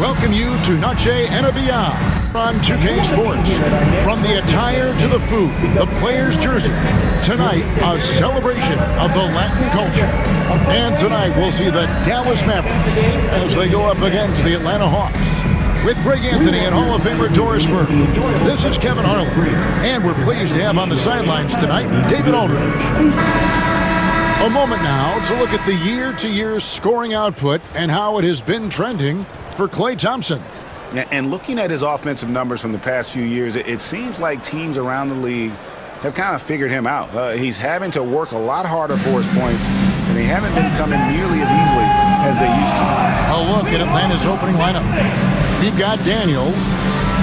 welcome you to Noche and Beyond on 2K Sports. From the attire to the food, the player's jersey. Tonight, a celebration of the Latin culture. And tonight, we'll see the Dallas Mavericks as they go up against the Atlanta Hawks. With Greg Anthony and Hall of Famer Doris Burke, this is Kevin Harlan. And we're pleased to have on the sidelines tonight, David Aldridge. A moment now to look at the year-to-year scoring output and how it has been trending for Klay Thompson. And looking at his offensive numbers from the past few years, it seems like teams around the league have kind of figured him out. He's having to work a lot harder for his points, and they haven't been coming nearly as easily as they used to. A look at Atlanta's opening lineup. We've got Daniels,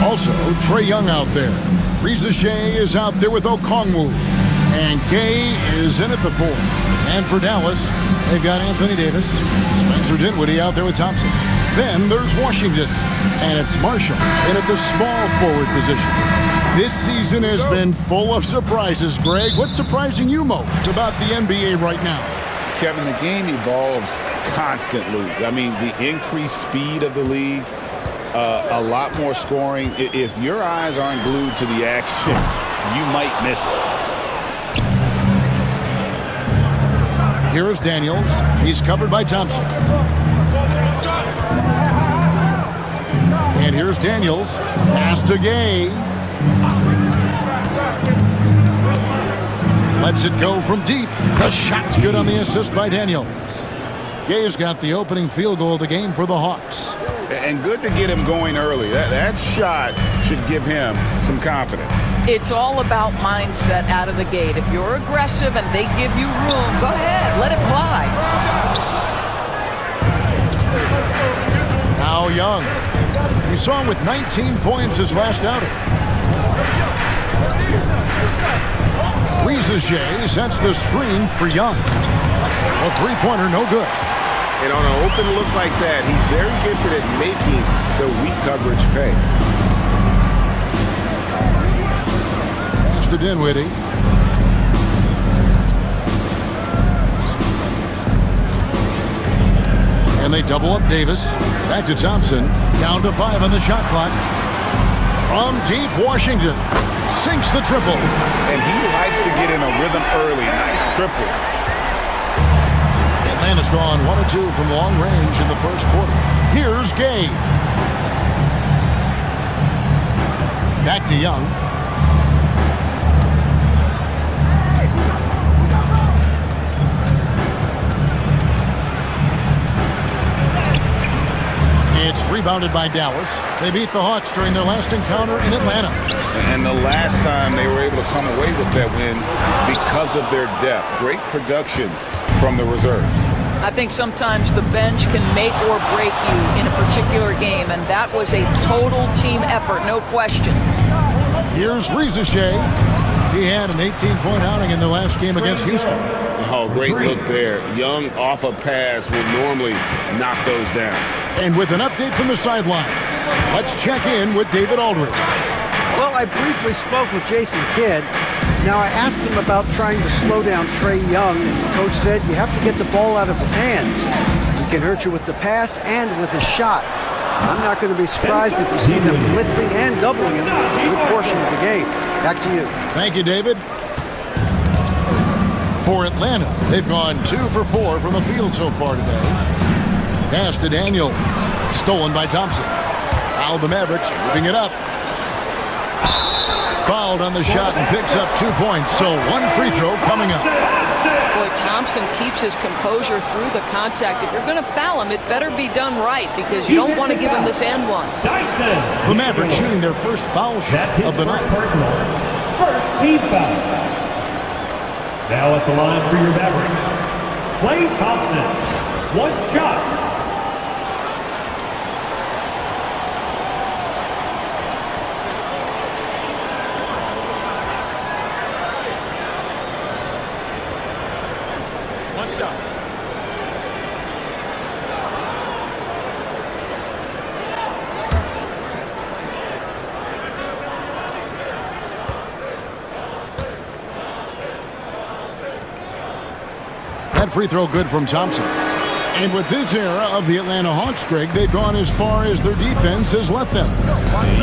also Trae Young out there. Reza Shea is out there with Okongwu, and Gay is in at the 4. And for Dallas, they've got Anthony Davis, Spencer Dinwiddie out there with Thompson. Then there's Washington, and it's Marshall in at the small forward position. This season has been full of surprises, Greg. What's surprising you most about the NBA right now? Kevin, the game evolves constantly. I mean, the increased speed of the league, a lot more scoring. If your eyes aren't glued to the action, you might miss it. Here's Daniels. He's covered by Thompson. And here's Daniels. Pass to Gay. Lets it go from deep. The shot's good on the assist by Daniels. Gay's got the opening field goal of the game for the Hawks. And good to get him going early. That shot should give him some confidence. It's all about mindset out of the gate. If you're aggressive and they give you room, go ahead, let it fly. Now Young. We saw him with 19 points his last outing. Reza Shea sets the screen for Young. A three-pointer, no good. And on an open look like that, he's very gifted at making the weak coverage pay. Pass to Dinwiddie. And they double up Davis. Back to Thompson. Down to 5 on the shot clock. From deep, Washington sinks the triple. And he likes to get in a rhythm early. Nice triple. Atlanta's gone 1 of 2 from long range in the first quarter. Here's Gay. Back to Young. It's rebounded by Dallas. They beat the Hawks during their last encounter in Atlanta. And the last time they were able to come away with that win because of their depth. Great production from the reserves. I think sometimes the bench can make or break you in a particular game, and that was a total team effort, no question. Here's Reza Shea. He had an 18-point outing in the last game against Houston. Oh, great look there. Young off a pass will normally knock those down. And with an update from the sideline, let's check in with David Aldridge. Well, I briefly spoke with Jason Kidd. Now, I asked him about trying to slow down Trae Young, and the coach said you have to get the ball out of his hands. He can hurt you with the pass and with his shot. I'm not going to be surprised if you see them blitzing and doubling him a good portion of the game. Back to you. Thank you, David. For Atlanta, they've gone 2 for 4 from the field so far today. Pass to Daniels. Stolen by Thompson. Now the Mavericks moving it up. Fouled on the shot and picks up 2 points. So 1 free throw coming up. Boy, Thompson keeps his composure through the contact. If you're going to foul him, it better be done right because you don't want to give him this and one. The Mavericks shooting their first foul shot of the night. First team foul. Now at the line for your Mavericks, Klay Thompson. 1 shot. That free throw good from Thompson. And with this era of the Atlanta Hawks, Greg, they've gone as far as their defense has let them.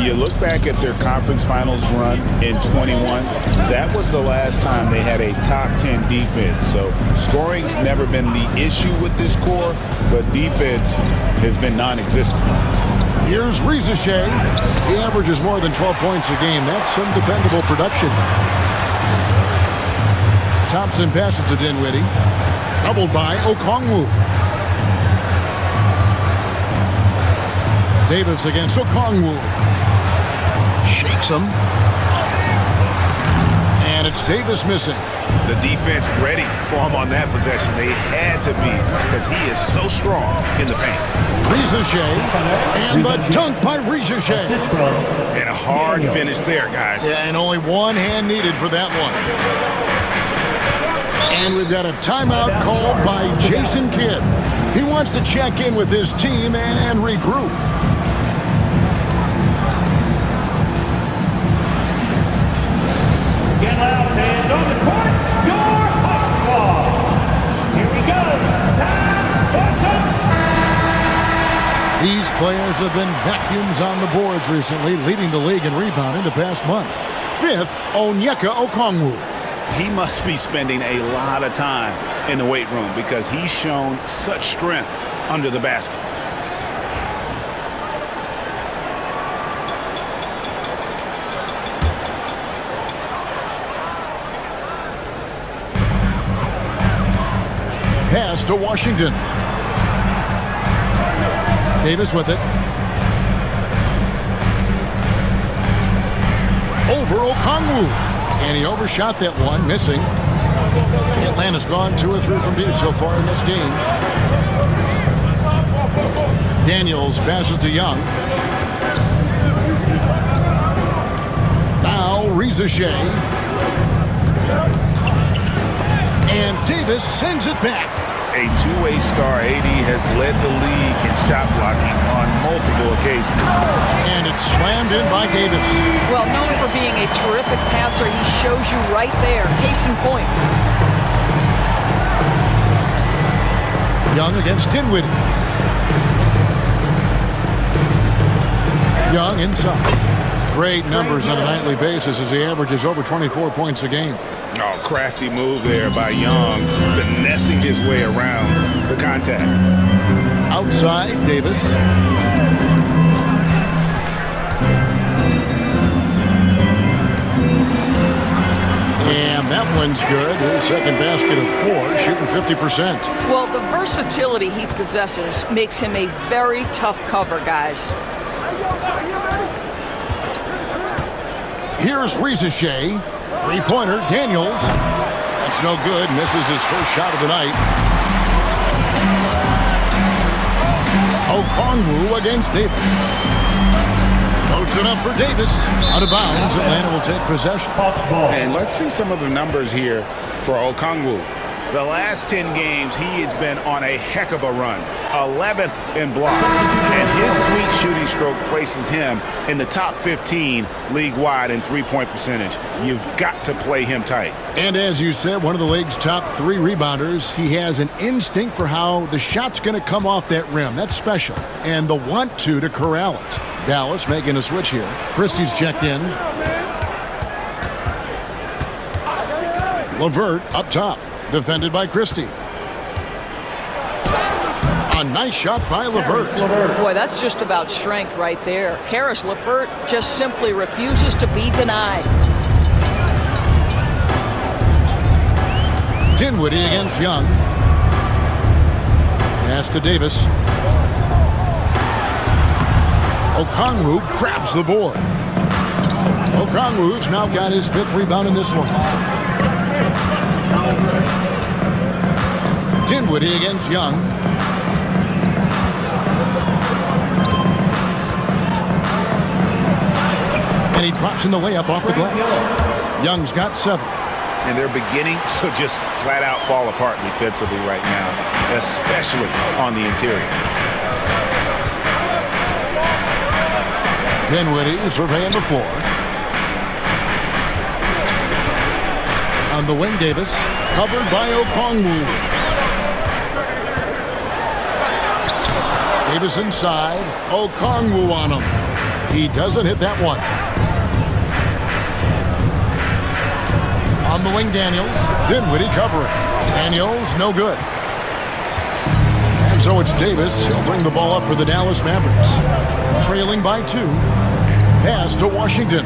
You look back at their conference finals run in 21, that was the last time they had a top 10 defense. So scoring's never been the issue with this core, but defense has been non-existent. Here's Rizashay. He averages more than 12 points a game. That's some dependable production. Thompson passes to Dinwiddie. Doubled by Okongwu. Davis against Okongwu. Shakes him. And it's Davis missing. The defense ready for him on that possession. They had to be because he is so strong in the paint. Rizashay. And the dunk by Rizashay. And a hard finish there, guys. Yeah, and only one hand needed for that one. And we've got a timeout called by Jason Kidd. He wants to check in with his team and regroup. Get loud, fans. On the court, your Hawks ball. Here we go. These players have been vacuums on the boards recently, leading the league in rebounding the past month. Fifth, Onyeka Okongwu. He must be spending a lot of time in the weight room because he's shown such strength under the basket. Pass to Washington. Davis with it. Over Okongwu. And he overshot that one, missing. Atlanta's gone 2 or 3 from deep so far in this game. Daniels passes to Young. Now Rizashay. And Davis sends it back. A two-way star, AD has led the league in shot blocking on multiple occasions. And it's slammed in by Davis. Well, known for being a terrific passer, he shows you right there. Case in point. Young against Dinwiddie. Young inside. Great numbers on a nightly basis as he averages over 24 points a game. Oh, crafty move there by Young, finessing his way around the contact. Outside, Davis. And that one's good. His second basket of 4, shooting 50%. Well, the versatility he possesses makes him a very tough cover, guys. Here's Rizashay. Three-pointer, Daniels. That's no good. Misses his first shot of the night. Okongwu against Davis. Loads it up for Davis. Out of bounds. Atlanta will take possession. And let's see some of the numbers here for Okongwu. The last 10 games, he has been on a heck of a run. 11th in blocks. And his sweet shooting stroke places him in the top 15 league-wide in three-point percentage. You've got to play him tight. And as you said, one of the league's top 3 rebounders. He has an instinct for how the shot's going to come off that rim. That's special. And the want-to corral it. Dallas making a switch here. Christie's checked in. LeVert up top. Defended by Christie. A nice shot by LeVert. Boy, that's just about strength right there. Karis LeVert just simply refuses to be denied. Dinwiddie against Young. Pass to Davis. Okongwu grabs the board. Okongwu's now got his 5th rebound in this one. Dinwiddie against Young. And he drops in the layup off the glass. Young's got 7. And they're beginning to just flat out fall apart defensively right now, especially on the interior. Dinwiddie surveying the floor. On the wing, Davis, covered by Okongwu. Davis inside. Okongwu on him. He doesn't hit that one. On the wing, Daniels. Dinwiddie covering. Daniels, no good. And so it's Davis. He'll bring the ball up for the Dallas Mavericks. Trailing by 2. Pass to Washington.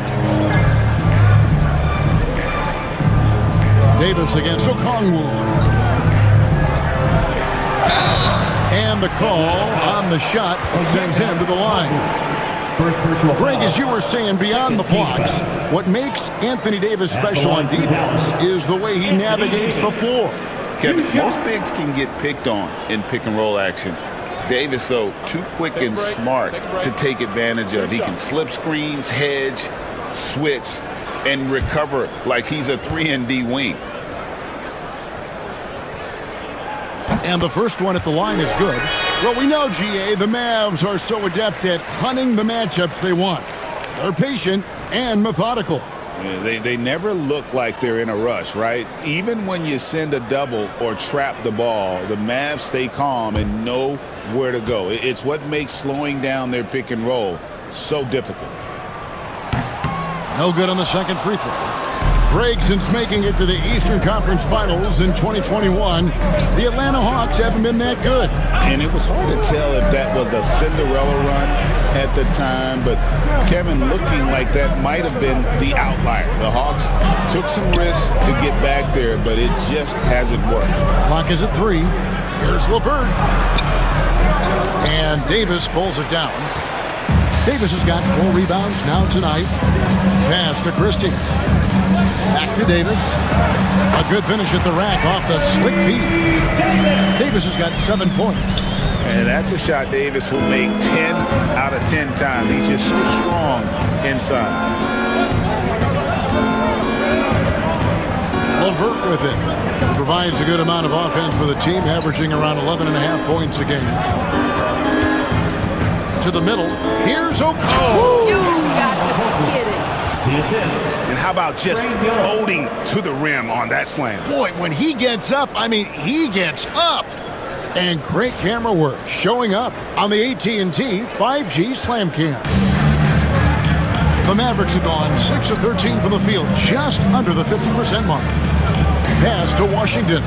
Davis against Okongwu. And the call on the shot sends him to the line. Greg, as you were saying, beyond the blocks, what makes Anthony Davis special on defense is the way he navigates the floor. Kevin, most bigs can get picked on in pick-and-roll action. Davis, though, too quick and smart to take advantage of. He can slip screens, hedge, switch, and recover like he's a 3-and-D wing. And the first one at the line is good. Well, we know, GA, the Mavs are so adept at hunting the matchups they want. They're patient and methodical. Yeah, they never look like they're in a rush, right? Even when you send a double or trap the ball, the Mavs stay calm and know where to go. It's what makes slowing down their pick and roll so difficult. No good on the second free throw. Greg, since making it to the Eastern Conference Finals in 2021, the Atlanta Hawks haven't been that good. And it was hard to tell if that was a Cinderella run at the time, but Kevin, looking like that might have been the outlier. The Hawks took some risks to get back there, but it just hasn't worked. Clock is at 3. Here's LeVert. And Davis pulls it down. Davis has got 4 rebounds now tonight. Pass to Christie. Back to Davis. A good finish at the rack off the slick feet. Davis has got 7 points. And that's a shot Davis will make 10 out of 10 times. He's just so strong inside. LeVert with it. Provides a good amount of offense for the team, averaging around 11.5 points a game. To the middle. Here's Okongwu. You got to be kidding. The assist. And how about just floating to the rim on that slam? Boy, when he gets up, I mean, he gets up. And great camera work showing up on the AT&T 5G Slam Cam. The Mavericks have gone 6 of 13 from the field, just under the 50% mark. Pass to Washington.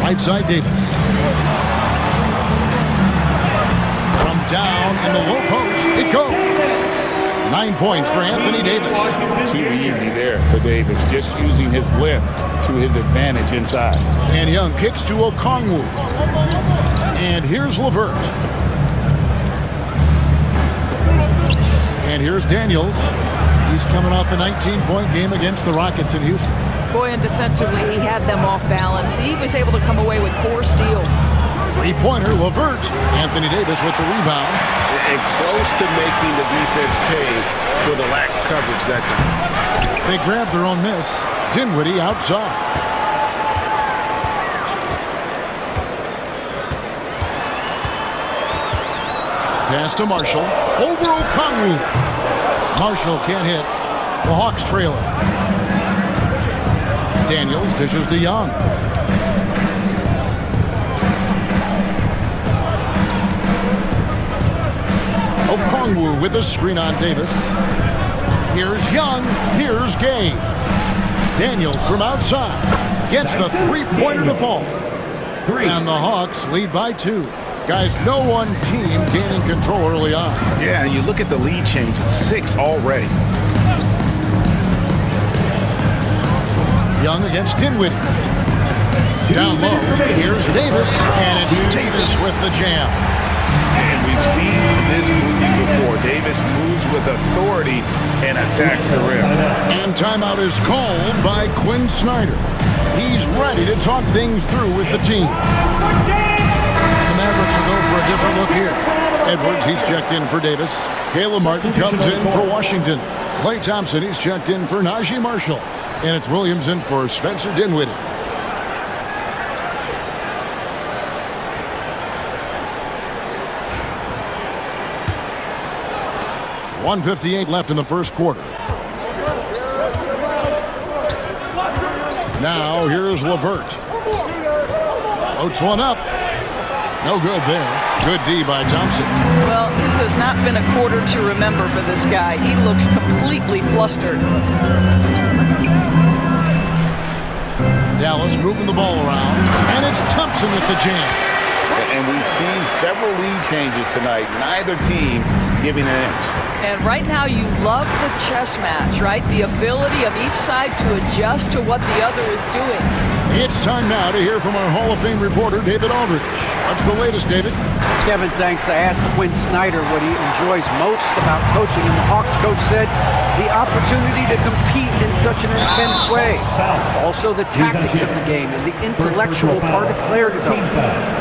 Right side Davis. From down in the low post, it goes. 9 points for Anthony Davis. Too easy there for Davis, just using his length to his advantage inside. And Young kicks to Okongwu. And here's LeVert. And here's Daniels. He's coming off a 19-point game against the Rockets in Houston. Boy, and defensively, he had them off balance. He was able to come away with 4 steals. Three-pointer, LeVert. Anthony Davis with the rebound. And close to making the defense pay for the lax coverage that time. They grab their own miss. Dinwiddie outside. Pass to Marshall. Over Okongwu. Marshall can't hit. The Hawks trail it. Daniels dishes to Young. Okongwu with a screen on Davis. Here's Young. Here's Gay. Daniels from outside gets the three-pointer to fall. And the Hawks lead by 2. Guys, no one team gaining control early on. Yeah, and you look at the lead change, it's 6 already. Young against Dinwiddie. Down low, here's Davis, and it's Davis with the jam. And we've seen this movie before. Davis moves with authority and attacks the rim. And timeout is called by Quinn Snyder. He's ready to talk things through with the team. The Mavericks will go for a different look here. Edwards, he's checked in for Davis. Caleb Martin comes in for Washington. Klay Thompson, he's checked in for Najee Marshall. And it's Williams in for Spencer Dinwiddie. .158 left in the first quarter. Now here's LeVert. Floats one up. No good there. Good D by Thompson. Well, this has not been a quarter to remember for this guy. He looks completely flustered. Dallas moving the ball around, and it's Thompson at the jam. And we've seen several lead changes tonight. Neither team giving an inch. And right now you love the chess match, right? The ability of each side to adjust to what the other is doing. It's time now to hear from our Hall of Fame reporter, David Aldridge. What's the latest, David? Kevin, thanks. I asked Quinn Snyder what he enjoys most about coaching, and the Hawks coach said the opportunity to compete in such an intense way. Also the tactics of the game and the intellectual part of player development.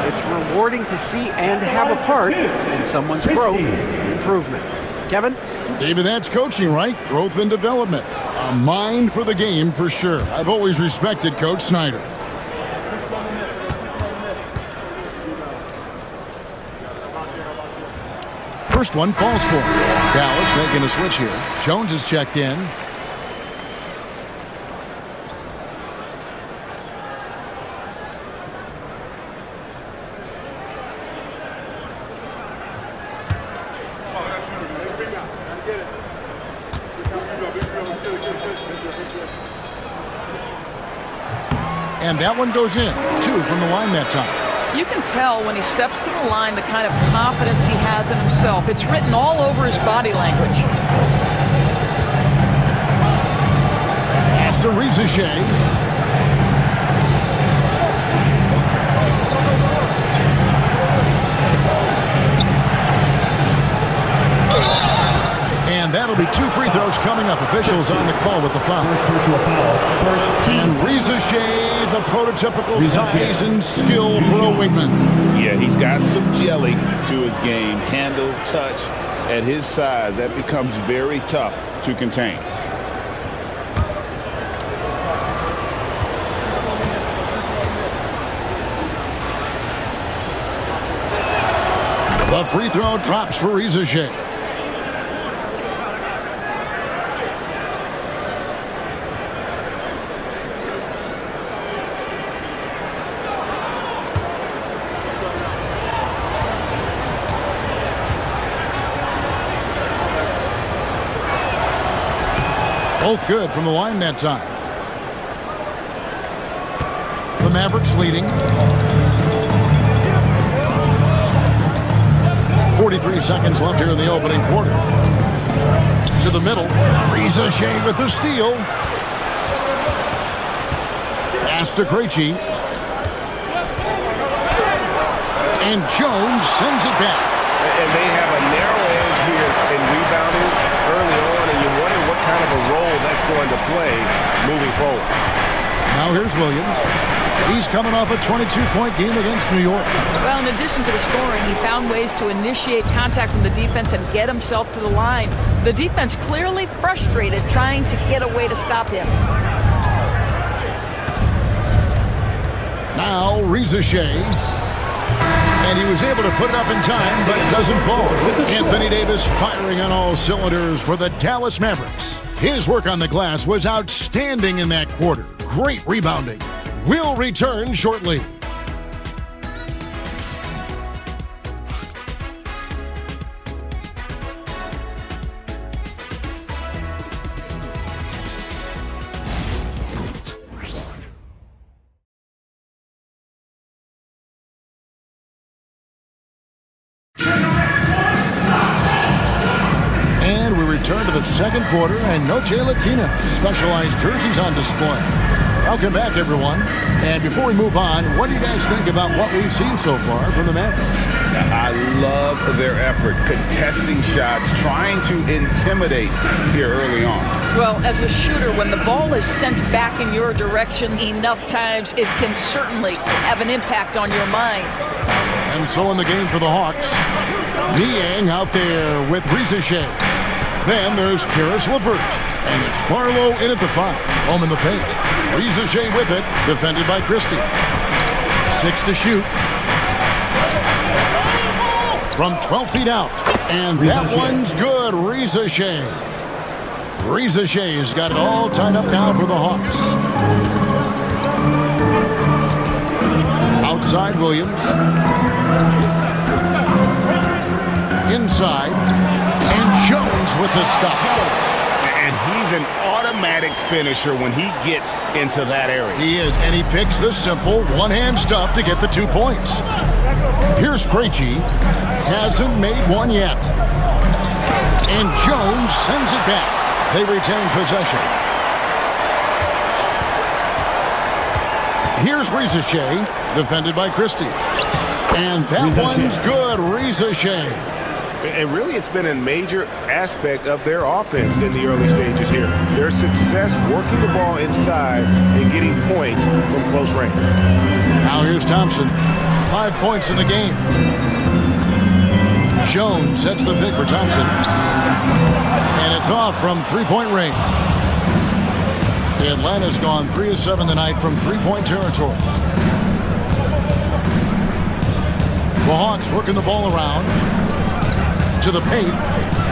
It's rewarding to see and have a part in someone's growth and improvement. Kevin? David, that's coaching, right? Growth and development. A mind for the game, for sure. I've always respected Coach Snyder. First one falls for him. Dallas making a switch here. Jones is checked in. And that one goes in. 2 from the line that time. You can tell when he steps to the line the kind of confidence he has in himself. It's written all over his body language. Pass to Rizichet. And that'll be 2 free throws coming up. Officials on the call with the foul. And Rizichet, the prototypical size and skill for a wingman. Yeah, he's got some jelly to his game. Handle, touch. At his size, that becomes very tough to contain. The free throw drops for Rizichet. Both good from the line that time. The Mavericks leading. 43 seconds left here in the opening quarter. To the middle. Rizichet with the steal. Pass to Krejci. And Jones sends it back. And they have a narrow edge here in rebounding early on, and you wonder what kind of a role that's going to play moving forward. Now here's Williams. He's coming off a 22-point game against New York. Well, in addition to the scoring, he found ways to initiate contact from the defense and get himself to the line. The defense clearly frustrated trying to get a way to stop him. Now Rizichet. And he was able to put it up in time, but it doesn't fall. Anthony Davis firing on all cylinders for the Dallas Mavericks. His work on the glass was outstanding in that quarter. Great rebounding. We'll return shortly. And we return to the second quarter, and Noche Latina specialized jerseys on display. Welcome back, everyone. And before we move on, what do you guys think about what we've seen so far from the Mavericks? I love their effort, contesting shots, trying to intimidate here early on. Well, as a shooter, when the ball is sent back in your direction enough times, it can certainly have an impact on your mind. And so in the game for the Hawks, Niang out there with Rizichet. Then there's Karis LeVert. And it's Barlow in at the 5. Home in the paint. Rizichet with it. Defended by Christie. 6 to shoot. From 12 feet out. And that one's good. Rizichet. Rizichet's got it all tied up now for the Hawks. Outside Williams. inside. And Jones with the stop. And he's an automatic finisher when he gets into that area. He is, and he picks the simple one-hand stuff to get the 2 points. Here's Krejci. Hasn't made one yet. And Jones sends it back. They retain possession. Here's Rizachet, defended by Christie. And that one's good, Rizachet. And really, it's been a major aspect of their offense in the early stages here. Their success working the ball inside and getting points from close range. Now here's Thompson. 5 points in the game. Jones sets the pick for Thompson. And it's off from three-point range. Atlanta's gone 3 of 7 tonight from three-point territory. The Hawks working the ball around. To the paint.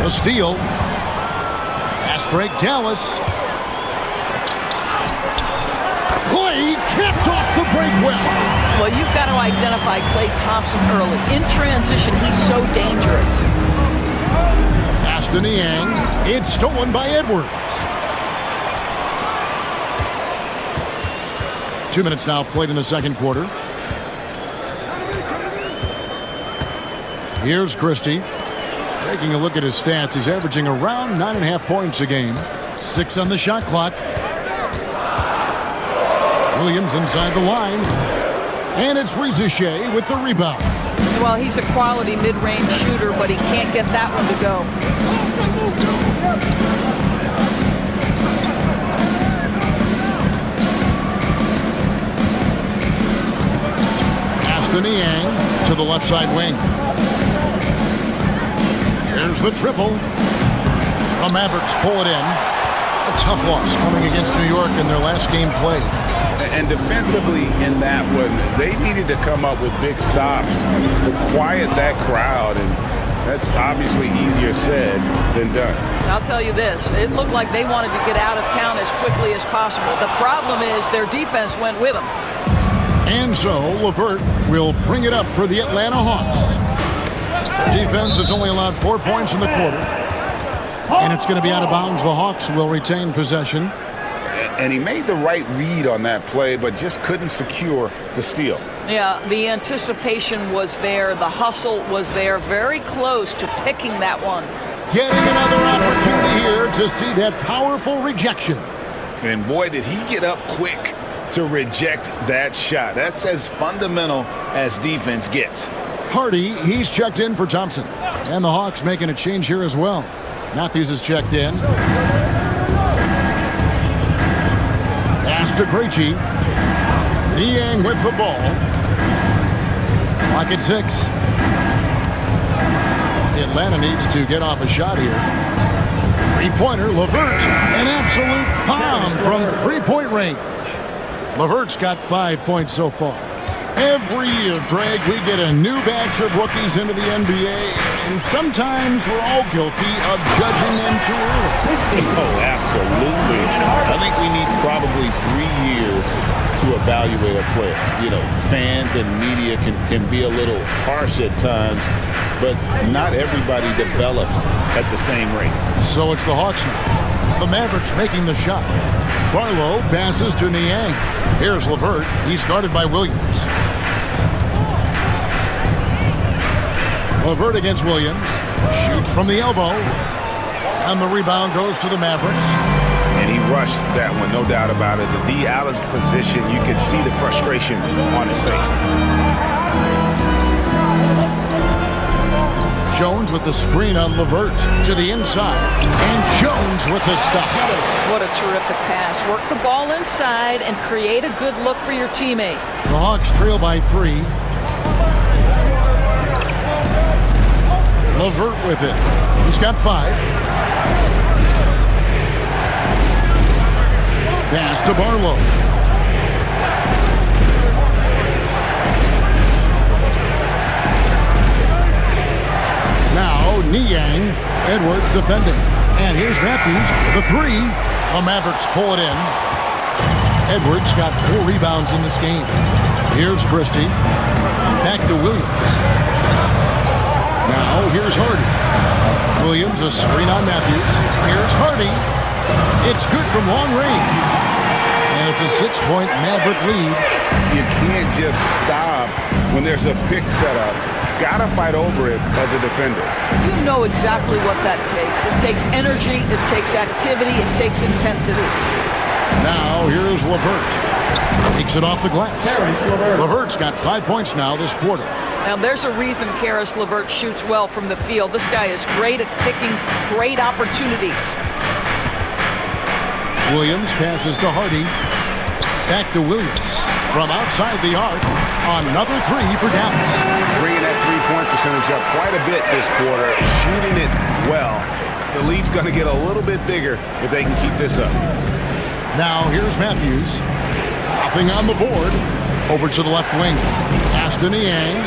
A steal. Fast break, Dallas. Clay gets off the break well. Well, you've got to identify Klay Thompson early. In transition, he's so dangerous. Pass to Niang. It's stolen by Edwards. 2 minutes now played in the second quarter. Here's Christie. Taking a look at his stats, he's averaging around 9.5 points a game. 6 on the shot clock. Williams inside the line. And it's Rizachet with the rebound. Well, he's a quality mid-range shooter, but he can't get that one to go. Pass to Niang to the left side wing. There's the triple. The Mavericks pull it in. A tough loss coming against New York in their last game played. And defensively in that one, they needed to come up with big stops to quiet that crowd, and that's obviously easier said than done. I'll tell you this, it looked like they wanted to get out of town as quickly as possible. The problem is their defense went with them. And so LeVert will bring it up for the Atlanta Hawks. Defense has only allowed 4 points in the quarter. And it's going to be out of bounds. The Hawks will retain possession. And he made the right read on that play, but just couldn't secure the steal. Yeah, the anticipation was there. The hustle was there. Very close to picking that one. Getting another opportunity here to see that powerful rejection. And boy, did he get up quick to reject that shot. That's as fundamental as defense gets. Hardy, he's checked in for Thompson. And the Hawks making a change here as well. Matthews is checked in. Pass to Krejci. Niang with the ball. Clock at 6. Atlanta needs to get off a shot here. Three-pointer, LeVert. An absolute bomb from three-point range. LeVert's got 5 points so far. Every year, Greg, we get a new batch of rookies into the NBA, and sometimes we're all guilty of judging them too early. Oh, absolutely. I think we need probably 3 years to evaluate a player. You know, fans and media can be a little harsh at times, but not everybody develops at the same rate. So it's the Hawks now. The Mavericks making the shot. Barlow passes to Niang. Here's LeVert. He's guarded by Williams. LeVert against Williams. Shoots from the elbow. And the rebound goes to the Mavericks. And he rushed that one, no doubt about it. The D out of position, you could see the frustration on his face. Jones with the screen on LeVert to the inside. And Jones with the stop. What a terrific pass. Work the ball inside and create a good look for your teammate. The Hawks trail by 3. LeVert with it. He's got 5. Pass to Barlow. Now Niang. Edwards defending. And here's Matthews. The 3. The Mavericks pull it in. Edwards got 4 rebounds in this game. Here's Christie. Back to Williams. Now here's Hardy. Williams, a screen on Matthews. Here's Hardy. It's good from long range. And it's a 6-point Maverick lead. You can't just stop when there's a pick set up. Gotta fight over it as a defender. You know exactly what that takes. It takes energy, it takes activity, it takes intensity. Now here's LeVert. Takes it off the glass. LeVert's got 5 points now this quarter. Now there's a reason Karis LeVert shoots well from the field. This guy is great at picking great opportunities. Williams passes to Hardy. Back to Williams. From outside the arc, another three for Dallas. Bringing that three-point percentage up quite a bit this quarter, shooting it well. The lead's going to get a little bit bigger if they can keep this up. Now here's Matthews. Nothing on the board. Over to the left wing. Pass to Niang.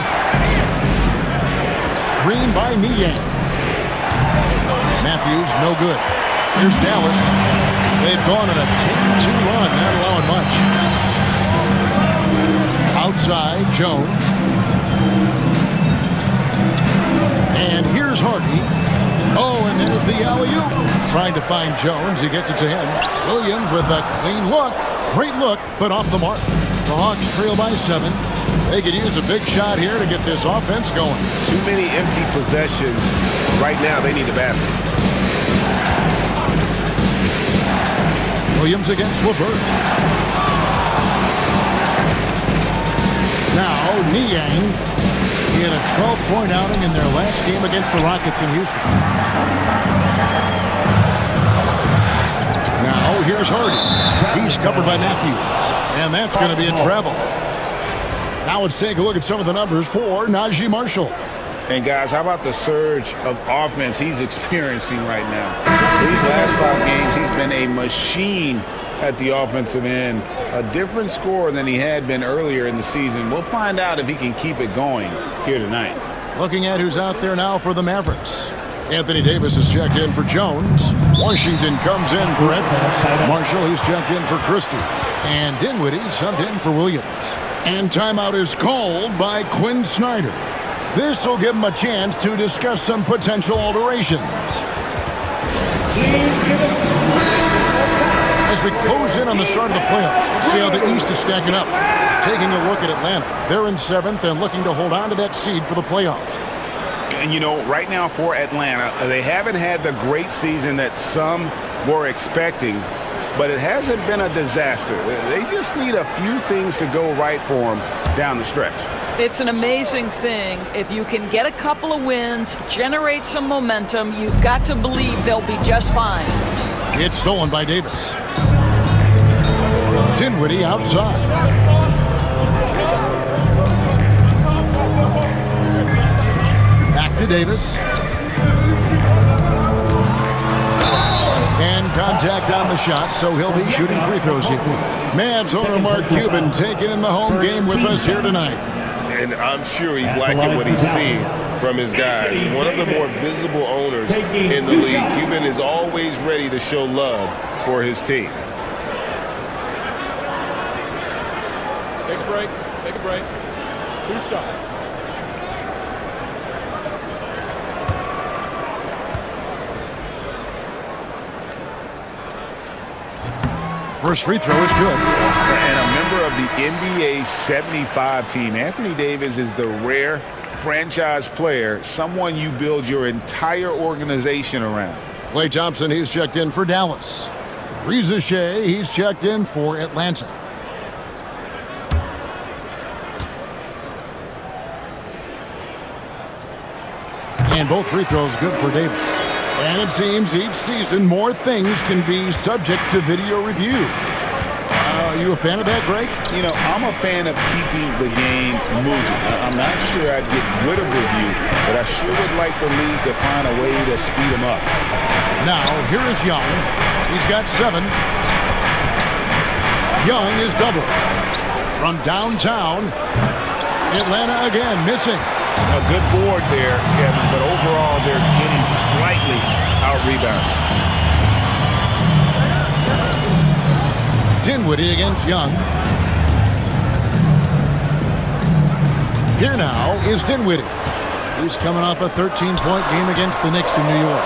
Screen by Niang. Matthews, no good. Here's Dallas. They've gone on a 10-2 run, not allowing much. Outside, Jones. And here's Hardy. Oh, and there's the alley-oop. Trying to find Jones. He gets it to him. Williams with a clean look. Great look, but off the mark. The Hawks trail by 7. They could use a big shot here to get this offense going. Too many empty possessions. Right now, they need a basket. Williams against LeVert. Now, Niang. He had a 12-point outing in their last game against the Rockets in Houston. Now, here's Hardy. He's covered by Matthews. And that's going to be a travel. Now let's take a look at some of the numbers for Najee Marshall. And guys, how about the surge of offense he's experiencing right now? These last 5 games, he's been a machine at the offensive end. A different scorer than he had been earlier in the season. We'll find out if he can keep it going here tonight. Looking at who's out there now for the Mavericks. Anthony Davis is checked in for Jones. Washington comes in for Edmonds. Marshall, he's checked in for Christie. And Dinwiddie subbed in for Williams. And timeout is called by Quinn Snyder. This will give him a chance to discuss some potential alterations. As we close in on the start of the playoffs, let's see how the East is stacking up. Taking a look at Atlanta. They're in 7th and looking to hold on to that seed for the playoffs. And, you know, right now for Atlanta, they haven't had the great season that some were expecting, but it hasn't been a disaster. They just need a few things to go right for them down the stretch. It's an amazing thing. If you can get a couple of wins, generate some momentum, you've got to believe they'll be just fine. It's stolen by Davis. Dinwiddie outside. Back to Davis. And contact on the shot, so he'll be shooting free throws here. Mavs owner Mark Cuban taking in the home game with us here tonight. And I'm sure he's liking what he's seeing from his guys. One of the more visible owners in the league. Cuban is always ready to show love for his team. Take a break. Take a break. 2 shots. First free throw is good. And a member of the NBA 75 team, Anthony Davis is the rare franchise player, someone you build your entire organization around. Klay Thompson, he's checked in for Dallas. Reza Shea, he's checked in for Atlanta. And both free throws good for Davis. And it seems each season more things can be subject to video review. Are you a fan of that, Greg? You know, I'm a fan of keeping the game moving. I'm not sure I'd get rid of review, but I sure would like the league to find a way to speed them up. Now, here is Young. He's got 7. Young is double. From downtown, Atlanta again missing. A good board there, Kevin, but overall they're getting slightly out-rebounded. Dinwiddie against Young. Here now is Dinwiddie. He's coming off a 13-point game against the Knicks in New York.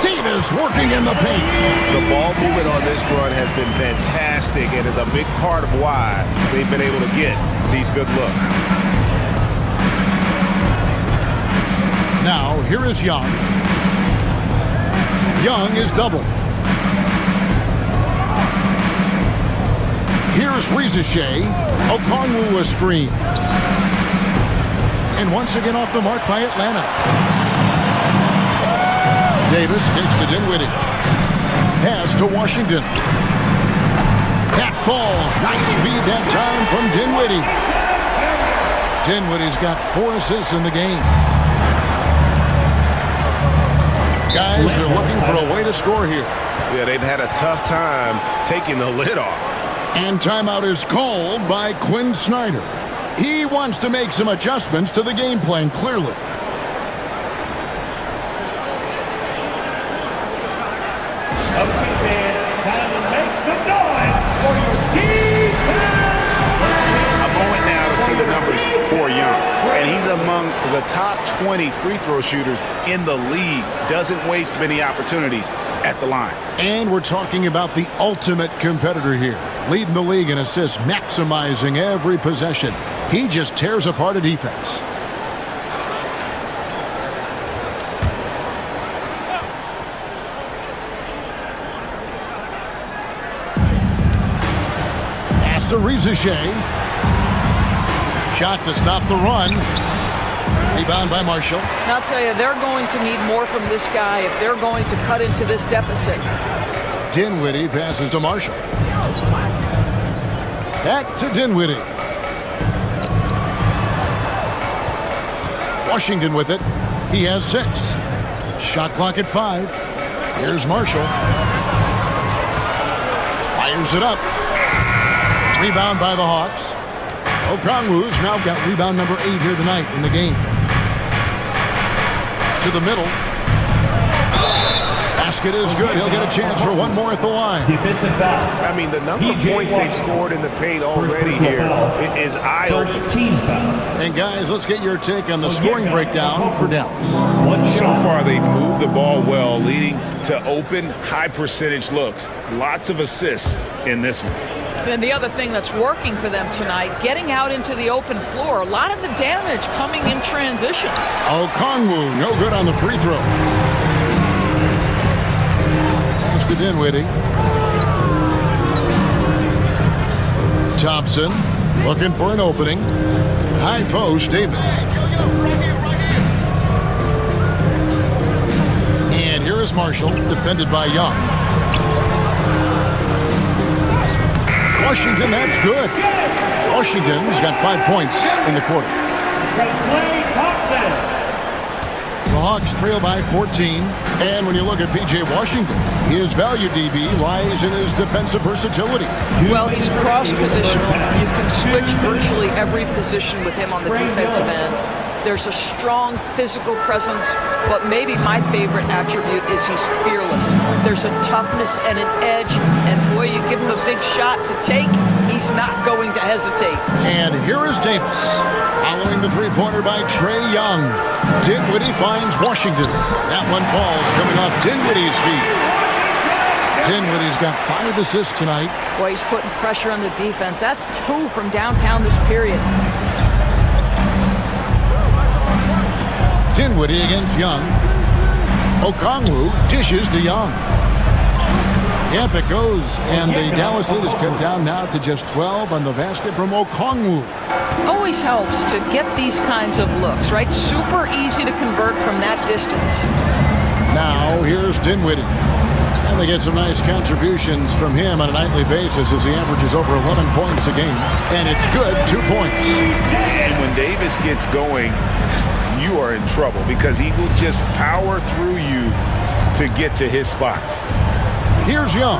Davis working in the paint. The ball movement on this run has been fantastic and is a big part of why they've been able to get these good looks. Now, here is Young. Young is double. Here's Rizichet. Okongwu a screen. And once again off the mark by Atlanta. Davis kicks to Dinwiddie. Pass to Washington. That falls. Nice feed that time from Dinwiddie. Dinwiddie's got 4 assists in the game. Guys, they're looking for a way to score here. Yeah, they've had a tough time taking the lid off. And timeout is called by Quinn Snyder. He wants to make some adjustments to the game plan, clearly. A moment now to see the numbers for Young. And he's among the top 20 free throw shooters in the league. Doesn't waste many opportunities at the line. And we're talking about the ultimate competitor here. Leading the league in assists, maximizing every possession. He just tears apart a defense. Pass to Rizichet. Shot to stop the run. Rebound by Marshall. And I'll tell you, they're going to need more from this guy if they're going to cut into this deficit. Dinwiddie passes to Marshall. Back to Dinwiddie. Washington with it. He has 6. Shot clock at 5. Here's Marshall. Fires it up. Rebound by the Hawks. Okongwu's now got rebound number 8 here tonight in the game. To the middle. Basket is good. He'll get a chance for one more at the line. Defensive foul. I mean, the number of points they've scored in the paint already here is eye-opening. First team foul. And guys, let's get your take on the scoring breakdown for Dallas. So far, they've moved the ball well, leading to open, high-percentage looks. Lots of assists in this one. And the other thing that's working for them tonight, getting out into the open floor. A lot of the damage coming in transition. Okongwu, no good on the free throw. Pass to Dinwiddie. Thompson looking for an opening. High post, Davis. And here is Marshall, defended by Young. Washington, that's good. Washington's got 5 points in the quarter. The Hawks trail by 14. And when you look at P.J. Washington, his value DB lies in his defensive versatility. Well, he's cross-positional. You can switch virtually every position with him on the defensive end. There's a strong physical presence, but maybe my favorite attribute is he's fearless. There's a toughness and an edge, and boy, you give him a big shot to take, he's not going to hesitate. And here is Davis, following the three-pointer by Trae Young. Dinwiddie finds Washington. That one falls, coming off Dinwiddie's feet. Dinwiddie's got 5 assists tonight. Boy, he's putting pressure on the defense. That's 2 from downtown this period. Dinwiddie against Young. Okongwu dishes to Young. Yep, it goes. And the Dallas lead is cut down now to just 12 on the basket from Okongwu. Always helps to get these kinds of looks, right? Super easy to convert from that distance. Now, here's Dinwiddie. And they get some nice contributions from him on a nightly basis as he averages over 11 points a game. And it's good, 2 points. And when Davis gets going, you are in trouble because he will just power through you to get to his spots. Here's Young.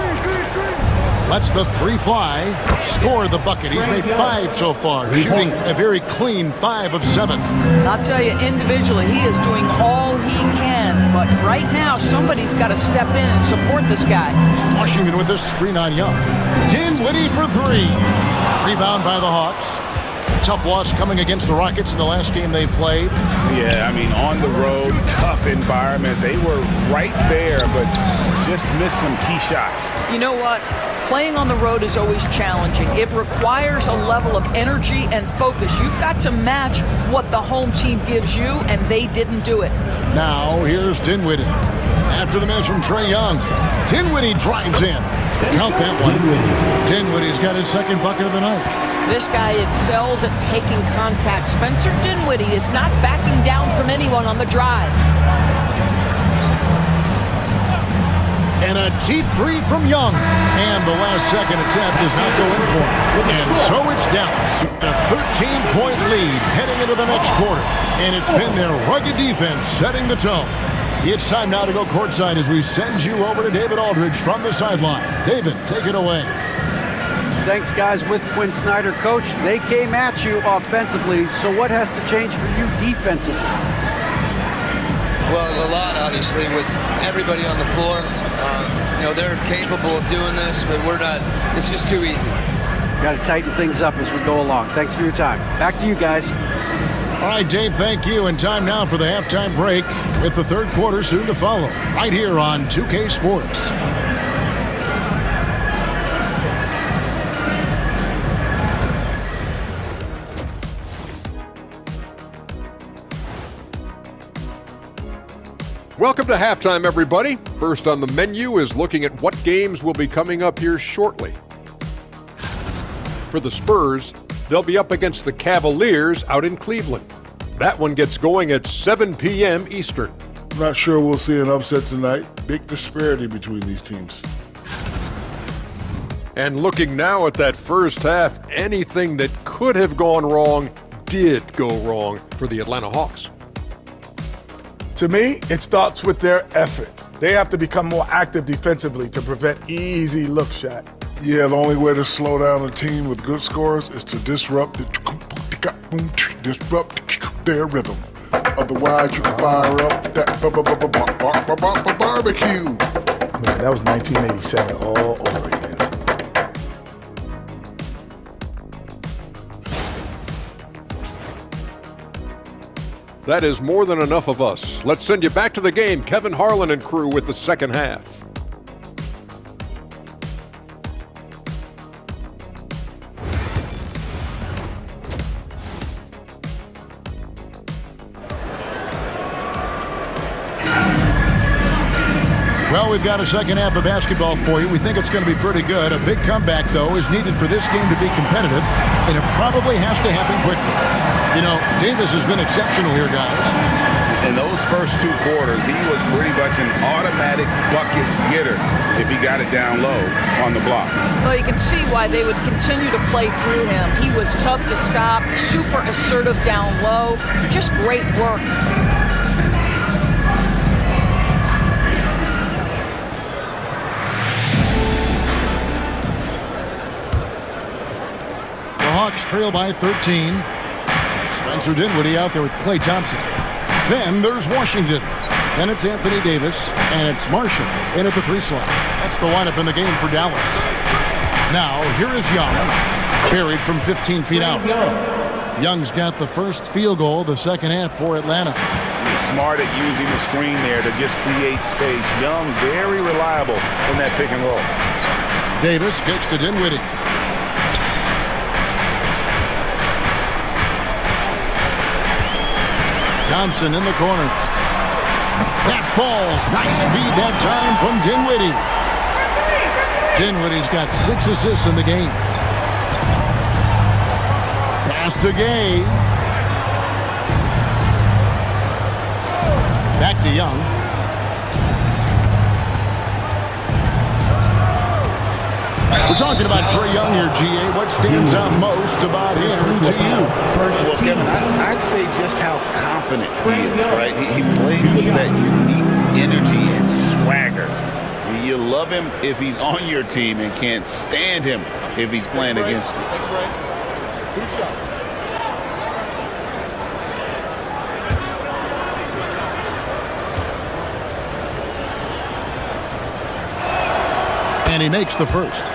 Lets the 3 fly. Score the bucket. He's made 5 so far, shooting a very clean 5 of 7. I'll tell you, individually, he is doing all he can. But right now, somebody's got to step in and support this guy. Washington with this screen on Young. Dinwiddie for 3. Rebound by the Hawks. tough loss coming against the Rockets in the last game they played. Yeah, I mean, on the road, tough environment. They were right there, but just missed some key shots. You know what? Playing on the road is always challenging. It requires a level of energy and focus. You've got to match what the home team gives you, and they didn't do it. Now, here's Dinwiddie. After the miss from Trae Young, Dinwiddie drives in. Count that one. Dinwiddie's got his second bucket of the night. This guy excels at taking contact. Spencer Dinwiddie is not backing down from anyone on the drive. And a deep three from Young. And the last second attempt does not go in for him. And so it's Dallas. A 13-point lead heading into the next quarter. And it's been their rugged defense setting the tone. It's time now to go courtside as we send you over to David Aldridge from the sideline. David, take it away. Thanks, guys. With Quinn Snyder, coach, they came at you offensively. So what has to change for you defensively? Well, a lot, obviously, with everybody on the floor. They're capable of doing this, but we're not. It's just too easy. Got to tighten things up as we go along. Thanks for your time. Back to you guys. All right, Dave, thank you. And time now for the halftime break with the third quarter soon to follow. Right here on 2K Sports. Welcome to halftime, everybody. First on the menu is looking at what games will be coming up here shortly. For the Spurs, they'll be up against the Cavaliers out in Cleveland. That one gets going at 7 p.m. Eastern. Not sure we'll see an upset tonight. Big disparity between these teams. And looking now at that first half, anything that could have gone wrong did go wrong for the Atlanta Hawks. To me, it starts with their effort. They have to become more active defensively to prevent easy look shot. Yeah, the only way to slow down a team with good scores is to disrupt their rhythm. Otherwise, you can fire up that barbecue. Man, that was 1987 all over again. That is more than enough of us. Let's send you back to the game. Kevin Harlan and crew with the second half. Well, we've got a second half of basketball for you. We think it's going to be pretty good. A big comeback, though, is needed for this game to be competitive, and it probably has to happen quickly. You know, Davis has been exceptional here, guys. In those first two quarters, he was pretty much an automatic bucket getter if he got it down low on the block. Well, you can see why they would continue to play through him. He was tough to stop, super assertive down low, just great work. The Hawks trail by 13. Spencer Dinwiddie out there with Klay Thompson. Then there's Washington. Then it's Anthony Davis, and it's Marshall in at the 3 slot. That's the lineup in the game for Dallas. Now, here is Young, buried from 15 feet out. Young's got the first field goal of the second half for Atlanta. He's smart at using the screen there to just create space. Young, very reliable in that pick and roll. Davis kicks to Dinwiddie. Thompson in the corner. That falls. Nice feed that time from Dinwiddie. Dinwiddie's got 6 assists in the game. Pass to Gay. Back to Young. We're talking about Trae Young here, GA. What stands out most about him to you? Well, Kevin, I'd say just how confident he is, right? He plays with that unique energy and swagger. You love him if he's on your team and can't stand him if he's playing against you. Take a break. 2 shots. And he makes the first.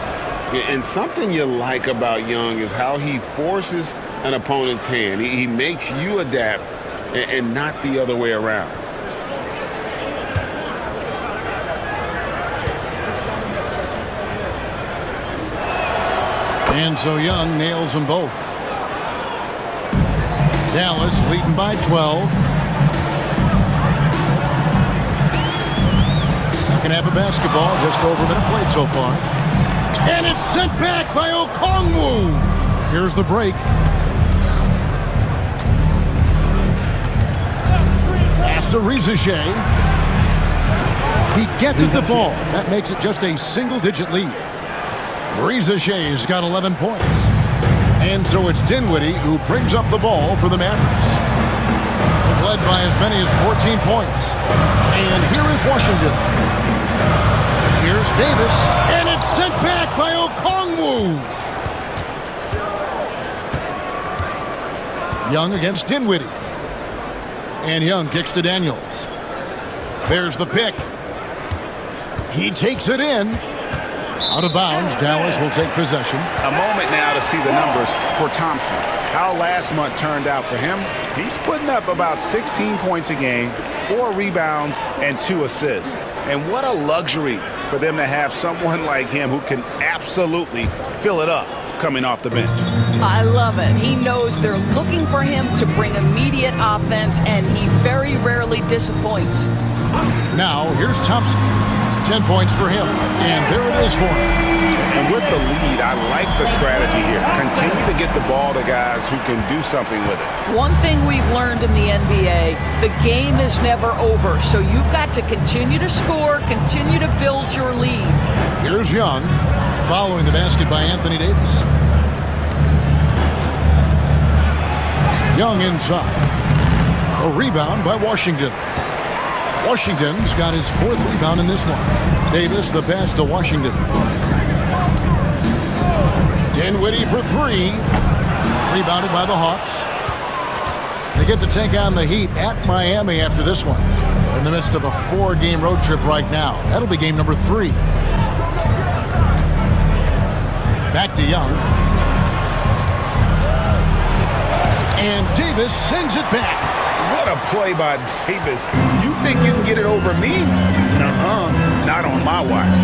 And something you like about Young is how he forces an opponent's hand. He makes you adapt and not the other way around. And so Young nails them both. Dallas leading by 12. Second half of basketball, just over a minute played so far. And it's sent back by Okongwu. Here's the break. Pass to Rizashay. He gets it to fall. That makes it just a single-digit lead. Rizashay's got 11 points. And so it's Dinwiddie who brings up the ball for the Mavericks. They've led by as many as 14 points. And here is Washington. Here's Davis. And it's sent back by Okongwu. Young against Dinwiddie. And Young kicks to Daniels. There's the pick. He takes it in. Out of bounds, Dallas will take possession. A moment now to see the numbers for Thompson. How last month turned out for him. He's putting up about 16 points a game, 4 rebounds, and 2 assists. And what a luxury for them to have someone like him who can absolutely fill it up coming off the bench. I love it. He knows they're looking for him to bring immediate offense, and he very rarely disappoints. Now, here's Thompson. 10 points for him, and there it is for him. And with the lead, I like the strategy here. Continue to get the ball to guys who can do something with it. One thing we've learned in the NBA, the game is never over, so you've got to continue to score, continue to build your lead. Here's Young, following the basket by Anthony Davis. Young inside. A rebound by Washington. Washington's got his 4th rebound in this one. Davis the pass to Washington. Dinwiddie for 3. Rebounded by the Hawks. They get to take on the Heat at Miami after this one. They're in the midst of a 4-game road trip right now. That'll be game number 3. Back to Young. And Davis sends it back. What a play by Davis. You think you can get it over me? Nuh-uh. Not on my watch.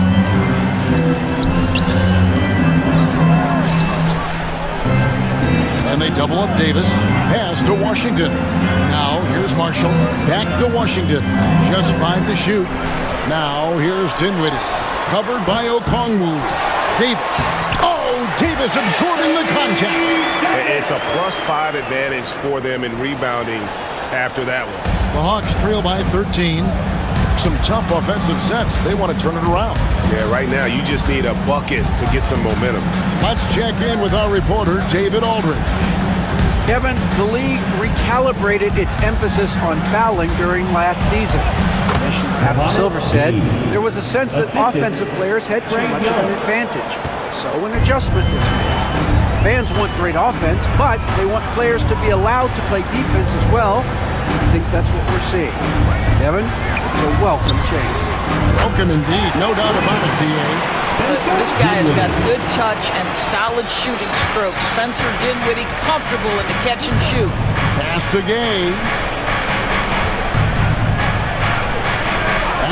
And they double up Davis. Pass to Washington. Now here's Marshall. Back to Washington. Just 5 to shoot. Now here's Dinwiddie. Covered by Okongwu. Davis. Oh, Davis absorbing the contact. It's a +5 advantage for them in rebounding after that one. The Hawks trail by 13. Some tough offensive sets. They want to turn it around. Yeah, right now you just need a bucket to get some momentum. Let's check in with our reporter, David Aldridge. Kevin, the league recalibrated its emphasis on fouling during last season. Adam Silver said there was a sense that offensive players had too much of an advantage. So an adjustment was made. Fans want great offense, but they want players to be allowed to play defense as well. I think that's what we're seeing. Kevin, it's a welcome change. Welcome indeed, no doubt about it, D.A. Listen, this guy has got good touch and solid shooting stroke. Spencer Dinwiddie comfortable in the catch and shoot. Pass to Gay.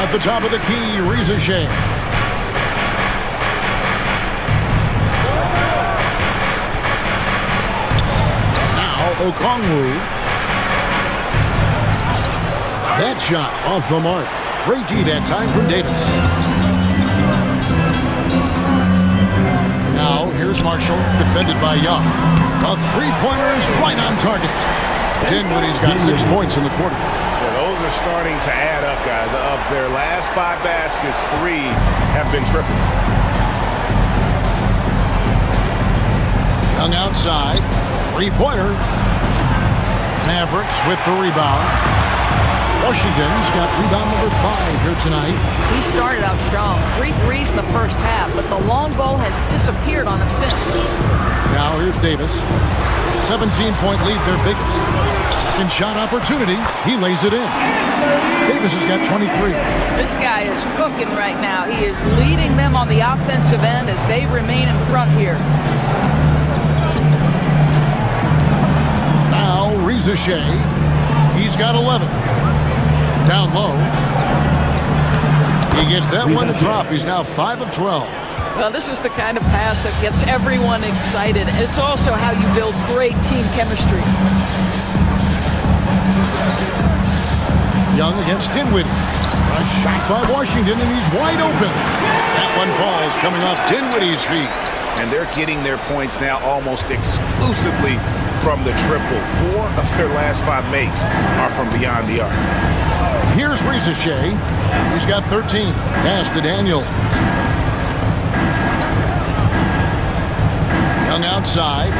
At the top of the key, Rizashay. Okongwu. That shot off the mark. Great D that time from Davis. Now here's Marshall, defended by Young. A 3-pointer is right on target. Dinwiddie's got 6 points in the quarter. Yeah, those are starting to add up, guys. Of their last 5 baskets, 3 have been triple. Young outside. 3-pointer. Mavericks with the rebound. Washington's got rebound number 5 here tonight. He started out strong. 3 threes in the first half, but the long ball has disappeared on him since. Now here's Davis. 17-point lead, their biggest. Second shot opportunity. He lays it in. Davis has got 23. This guy is cooking right now. He is leading them on the offensive end as they remain in front here. Now, Reza Shea. He's got 11. Down low. He gets that one to drop. He's now 5 of 12. Well, this is the kind of pass that gets everyone excited. It's also how you build great team chemistry. Young against Dinwiddie. A shot by Washington, and he's wide open. That one falls coming off Dinwiddie's feet. And they're getting their points now almost exclusively from the triple. 4 of their last 5 makes are from beyond the arc. Here's Reza Shea. He's got 13. Pass to Daniel. Young outside.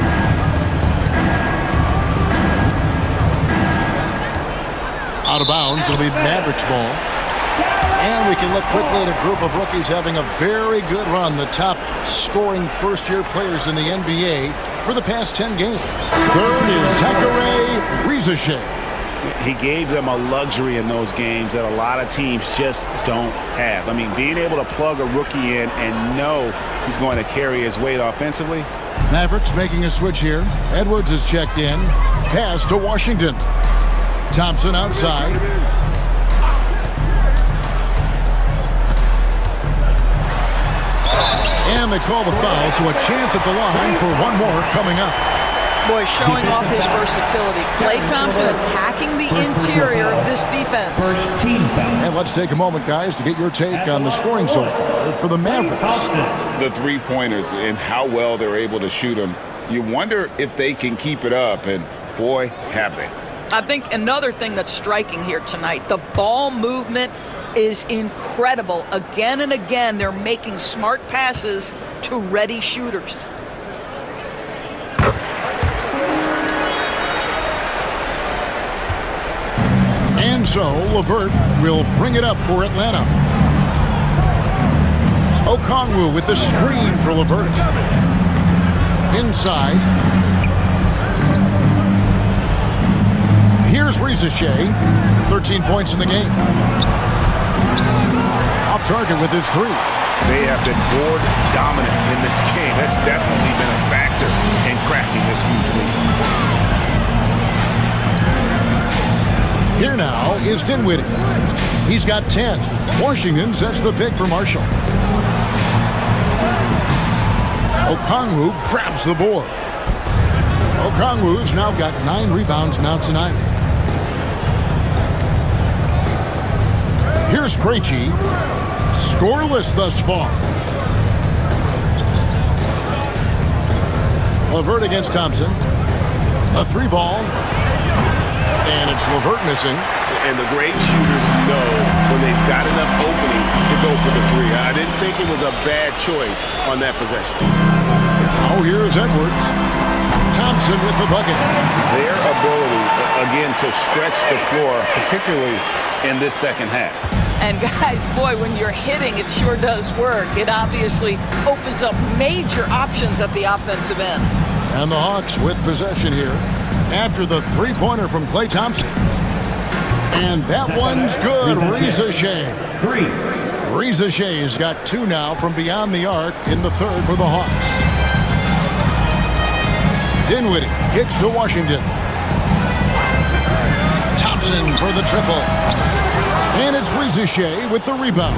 Out of bounds. It'll be Mavericks ball. And we can look quickly at a group of rookies having a very good run. The top scoring first-year players in the NBA for the past 10 games. Third is Zachary Reza Shea. He gave them a luxury in those games that a lot of teams just don't have. I mean, being able to plug a rookie in and know he's going to carry his weight offensively. Mavericks making a switch here. Edwards is checked in. Pass to Washington. Thompson outside. And they call the foul, so a chance at the line for one more coming up. Boy, showing off his versatility. Klay Thompson attacking the interior of this defense. First team foul. And let's take a moment, guys, to get your take on the scoring so far for the Mavericks. The three-pointers and how well they're able to shoot them. You wonder if they can keep it up, and boy, have they. I think another thing that's striking here tonight, the ball movement is incredible. Again and again, they're making smart passes to ready shooters. And so LeVert will bring it up for Atlanta. Okongwu with the screen for LeVert. Inside. Here's Reza Shea. 13 points in the game. Off target with his 3. They have been board dominant in this game. That's definitely been a factor in crafting this huge lead. Here now is Dinwiddie. He's got 10. Washington sets the pick for Marshall. Okongwu grabs the board. Okongwu's now got 9 rebounds now tonight. Here's Krejci. Scoreless thus far. LeVert against Thompson. A 3-ball. And it's LeVert missing. And the great shooters know when they've got enough opening to go for the 3. I didn't think it was a bad choice on that possession. Oh, here's Edwards. Thompson with the bucket. Their ability, again, to stretch the floor, particularly in this second half. And guys, boy, when you're hitting, it sure does work. It obviously opens up major options at the offensive end. And the Hawks with possession here after the 3-pointer from Klay Thompson. And that one's good. Reza Shea. 3. Reza Shea has got 2 now from beyond the arc in the third for the Hawks. Dinwiddie kicks to Washington. Thompson for the triple. And it's Reza Shea with the rebound.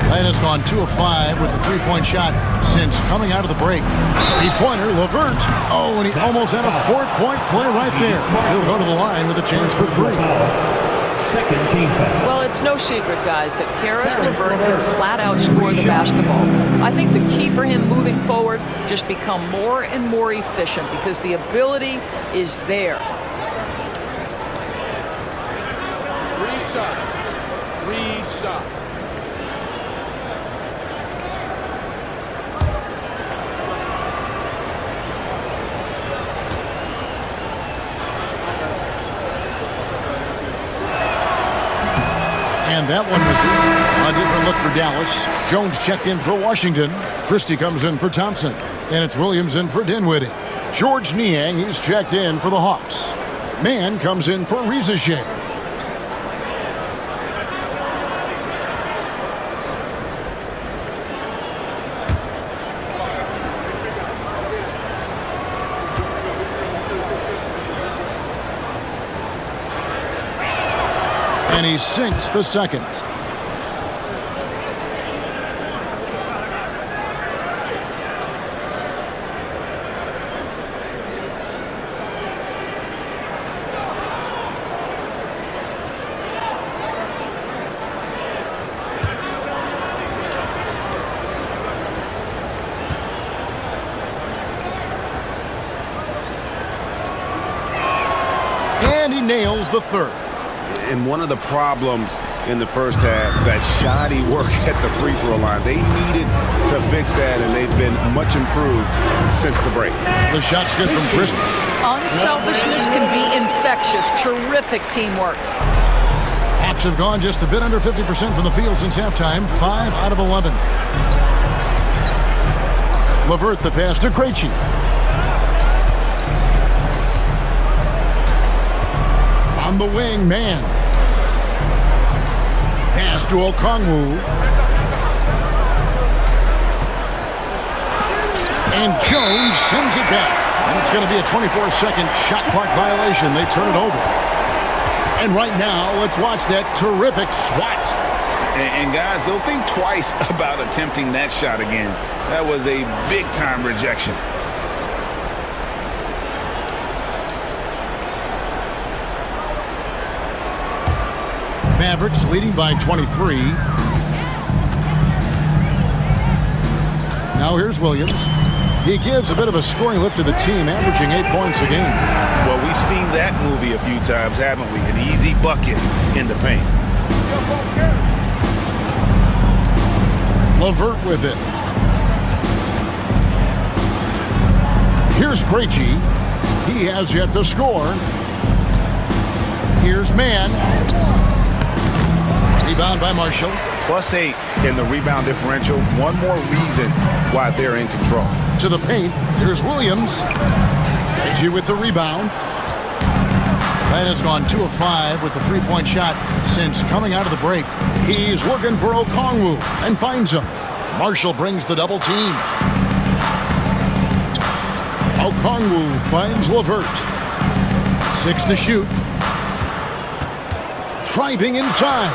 Atlanta's gone 2 of 5 with a 3-point shot since coming out of the break. 3-pointer, LeVert. Oh, and he almost had a 4-point play right there. He'll go to the line with a chance for 3. Second team foul. Well, it's no secret, guys, that Karis LeVert can flat out score the basketball. I think the key for him moving forward, just become more and more efficient because the ability is there. Reset. And that one misses. A different look for Dallas. Jones checked in for Washington. Christie comes in for Thompson. And it's Williams in for Dinwiddie. George Niang, he's checked in for the Hawks. Mann comes in for Rizachet. And he sinks the second. And he nails the third. And one of the problems in the first half, that shoddy work at the free throw line. They needed to fix that, and they've been much improved since the break. The shot's good from Christie. Unselfishness can be infectious. Terrific teamwork. Hawks have gone just a bit under 50% from the field since halftime. 5 out of 11. LeVert the pass to Krejci. On the wing, Mann. Pass to Okongwu. And Jones sends it back. And it's going to be a 24-second shot clock violation. They turn it over. And right now, let's watch that terrific swat. And guys, they'll think twice about attempting that shot again. That was a big-time rejection. Mavericks leading by 23. Now here's Williams. He gives a bit of a scoring lift to the team, averaging 8 points a game. Well, we've seen that movie a few times, haven't we? An easy bucket in the paint. LeVert with it. Here's Krejci. He has yet to score. Here's Mann. Rebound by Marshall. +8 in the rebound differential. One more reason why they're in control. To the paint. Here's Williams. Krejci with the rebound. That has gone 2 of 5 with the three-point shot since coming out of the break. He's looking for Okongwu and finds him. Marshall brings the double team. Okongwu finds LeVert. 6 to shoot. Driving inside.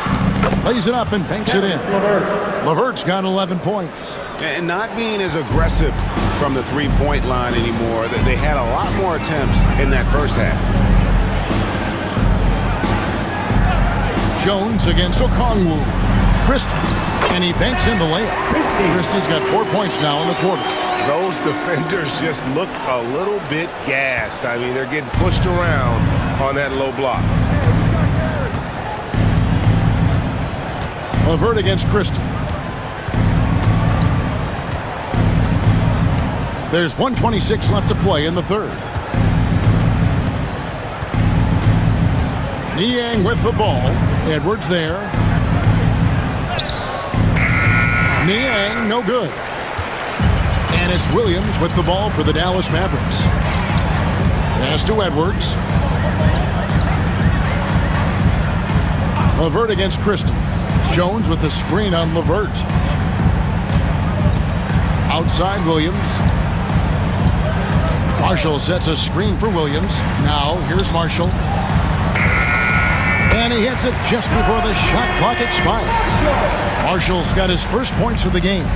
Lays it up and banks it in. LeVert's got 11 points. And not being as aggressive from the three-point line anymore. They had a lot more attempts in that first half. Jones against Okongwu. Christie. And he banks in the layup. Christie's got 4 points now in the quarter. Those defenders just look a little bit gassed. I mean, they're getting pushed around on that low block. LeVert against Christie. There's 1:26 left to play in the third. Niang with the ball. Edwards there. Niang, no good. And it's Williams with the ball for the Dallas Mavericks. Pass to Edwards. LeVert against Christie. Jones with the screen on LeVert. Outside Williams. Marshall sets a screen for Williams. Now here's Marshall. And he hits it just before the shot clock expires. Marshall's got his first points of the game.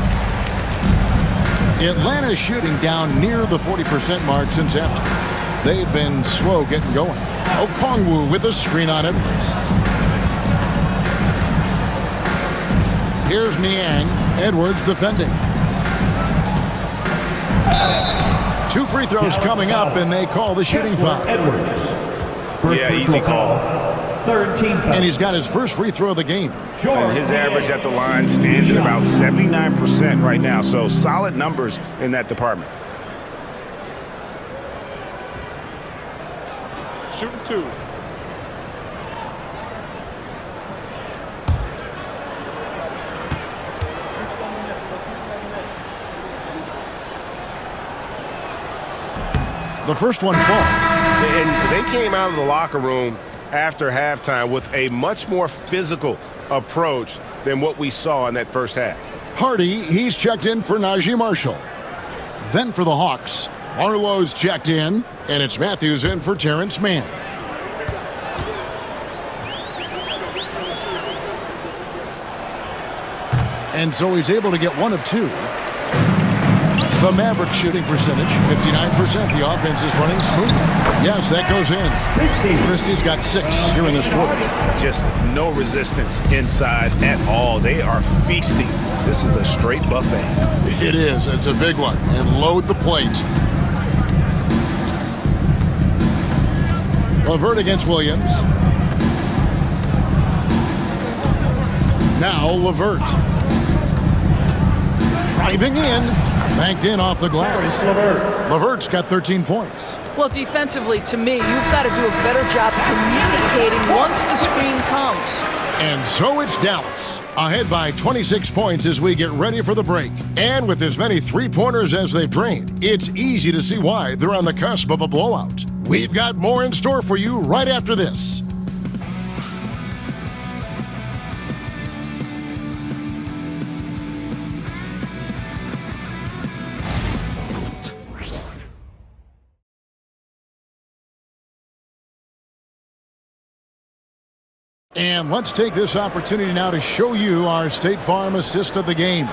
Atlanta's shooting down near the 40% mark since after. They've been slow getting going. Okongwu with a screen on Edwards. Here's Niang. Edwards defending. 2 free throws coming up, and they call the shooting foul. Edwards. Yeah, easy call. Third team foul. And he's got his first free throw of the game. And his average at the line stands at about 79% right now, so solid numbers in that department. Shooting 2. The first one falls. And they came out of the locker room after halftime with a much more physical approach than what we saw in that first half. Hardy, he's checked in for Najee Marshall. Then for the Hawks, Arlo's checked in, and it's Matthews in for Terrence Mann. And so he's able to get 1 of 2. The Mavericks shooting percentage, 59%. The offense is running smoothly. Yes, that goes in. Christie's got 6 here in this quarter. Just no resistance inside at all. They are feasting. This is a straight buffet. It is. It's a big one. And load the plate. LeVert against Williams. Now LeVert. Driving in. Banked in off the glass. LeVert's got 13 points. Well, defensively, to me, you've got to do a better job communicating once the screen comes. And so it's Dallas, ahead by 26 points as we get ready for the break. And with as many three-pointers as they've drained, it's easy to see why they're on the cusp of a blowout. We've got more in store for you right after this. And let's take this opportunity now to show you our State Farm assist of the game.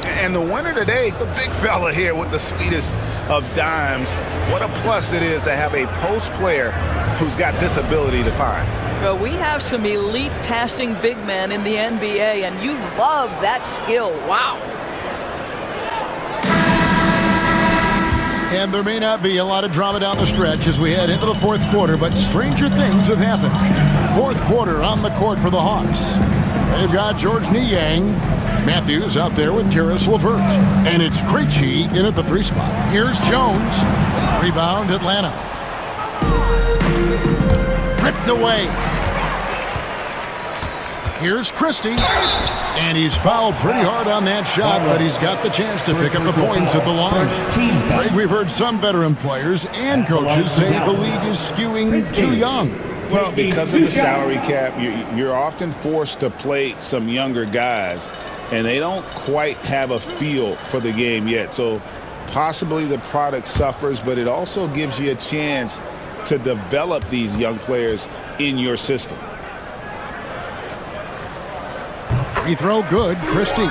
And the winner today, the big fella here with the sweetest of dimes. What a plus it is to have a post player who's got this ability to find. Well, we have some elite passing big men in the NBA, and you love that skill. Wow. And there may not be a lot of drama down the stretch as we head into the fourth quarter, but stranger things have happened. Fourth quarter on the court for the Hawks. They've got George Niang. Matthews out there with Karis LeVert. And it's Krejci in at the 3 spot. Here's Jones. Rebound Atlanta. Ripped away. Here's Christie. And he's fouled pretty hard on that shot, but he's got the chance to pick up the points at the line. Greg, we've heard some veteran players and coaches say the league is skewing too young. Well, because of the salary cap, you're often forced to play some younger guys, and they don't quite have a feel for the game yet. So possibly the product suffers, but it also gives you a chance to develop these young players in your system. Free throw good, Christie.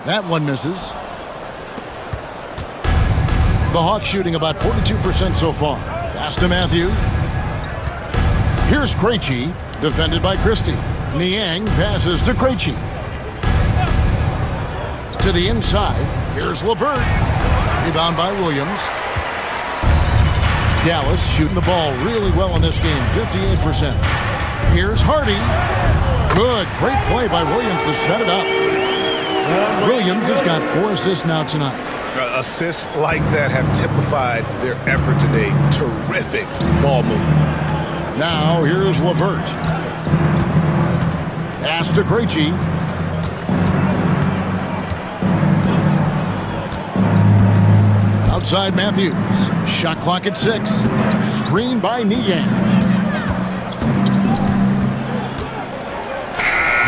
That one misses. The Hawks shooting about 42% so far. Pass to Matthews. Here's Krejci, defended by Christie. Niang passes to Krejci. To the inside, here's LeVert. Rebound by Williams. Dallas shooting the ball really well in this game, 58%. Here's Hardy. Good, great play by Williams to set it up. Williams has got 4 assists now tonight. Assists like that have typified their effort today. Terrific ball movement. Now here's LeVert. Pass to Krejci. Outside Matthews. Shot clock at 6. Screen by Niang.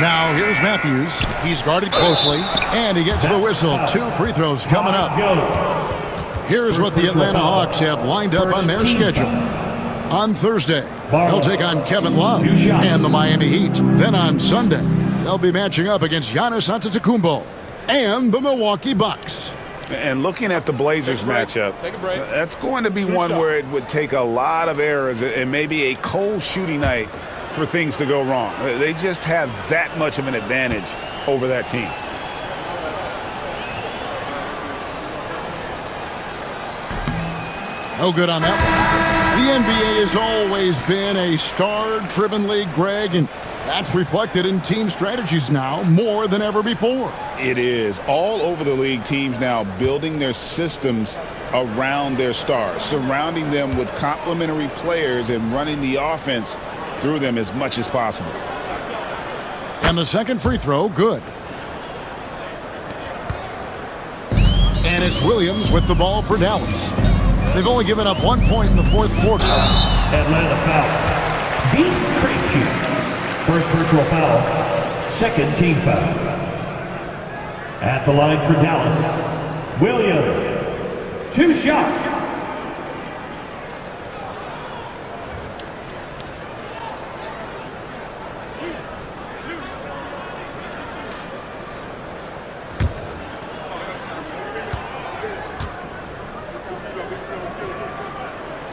Now here's Matthews. He's guarded closely, and he gets the whistle. 2 free throws coming up. Here's what the Atlanta Hawks have lined up on their schedule. On Thursday, they'll take on Kevin Love and the Miami Heat. Then on Sunday, they'll be matching up against Giannis Antetokounmpo and the Milwaukee Bucks. And looking at the Blazers matchup, that's going to be one where it would take a lot of errors and maybe a cold shooting night for things to go wrong. They just have that much of an advantage over that team. No good on that one. The NBA has always been a star-driven league, Greg, and That's reflected in team strategies now more than ever before. It is. All over the league, teams now building their systems around their stars, surrounding them with complementary players and running the offense through them as much as possible. And the second free throw, good. And it's Williams with the ball for Dallas. They've only given up 1 point in the fourth quarter. Atlanta foul. First personal foul. Second team foul. At the line for Dallas, Williams. 2 shots.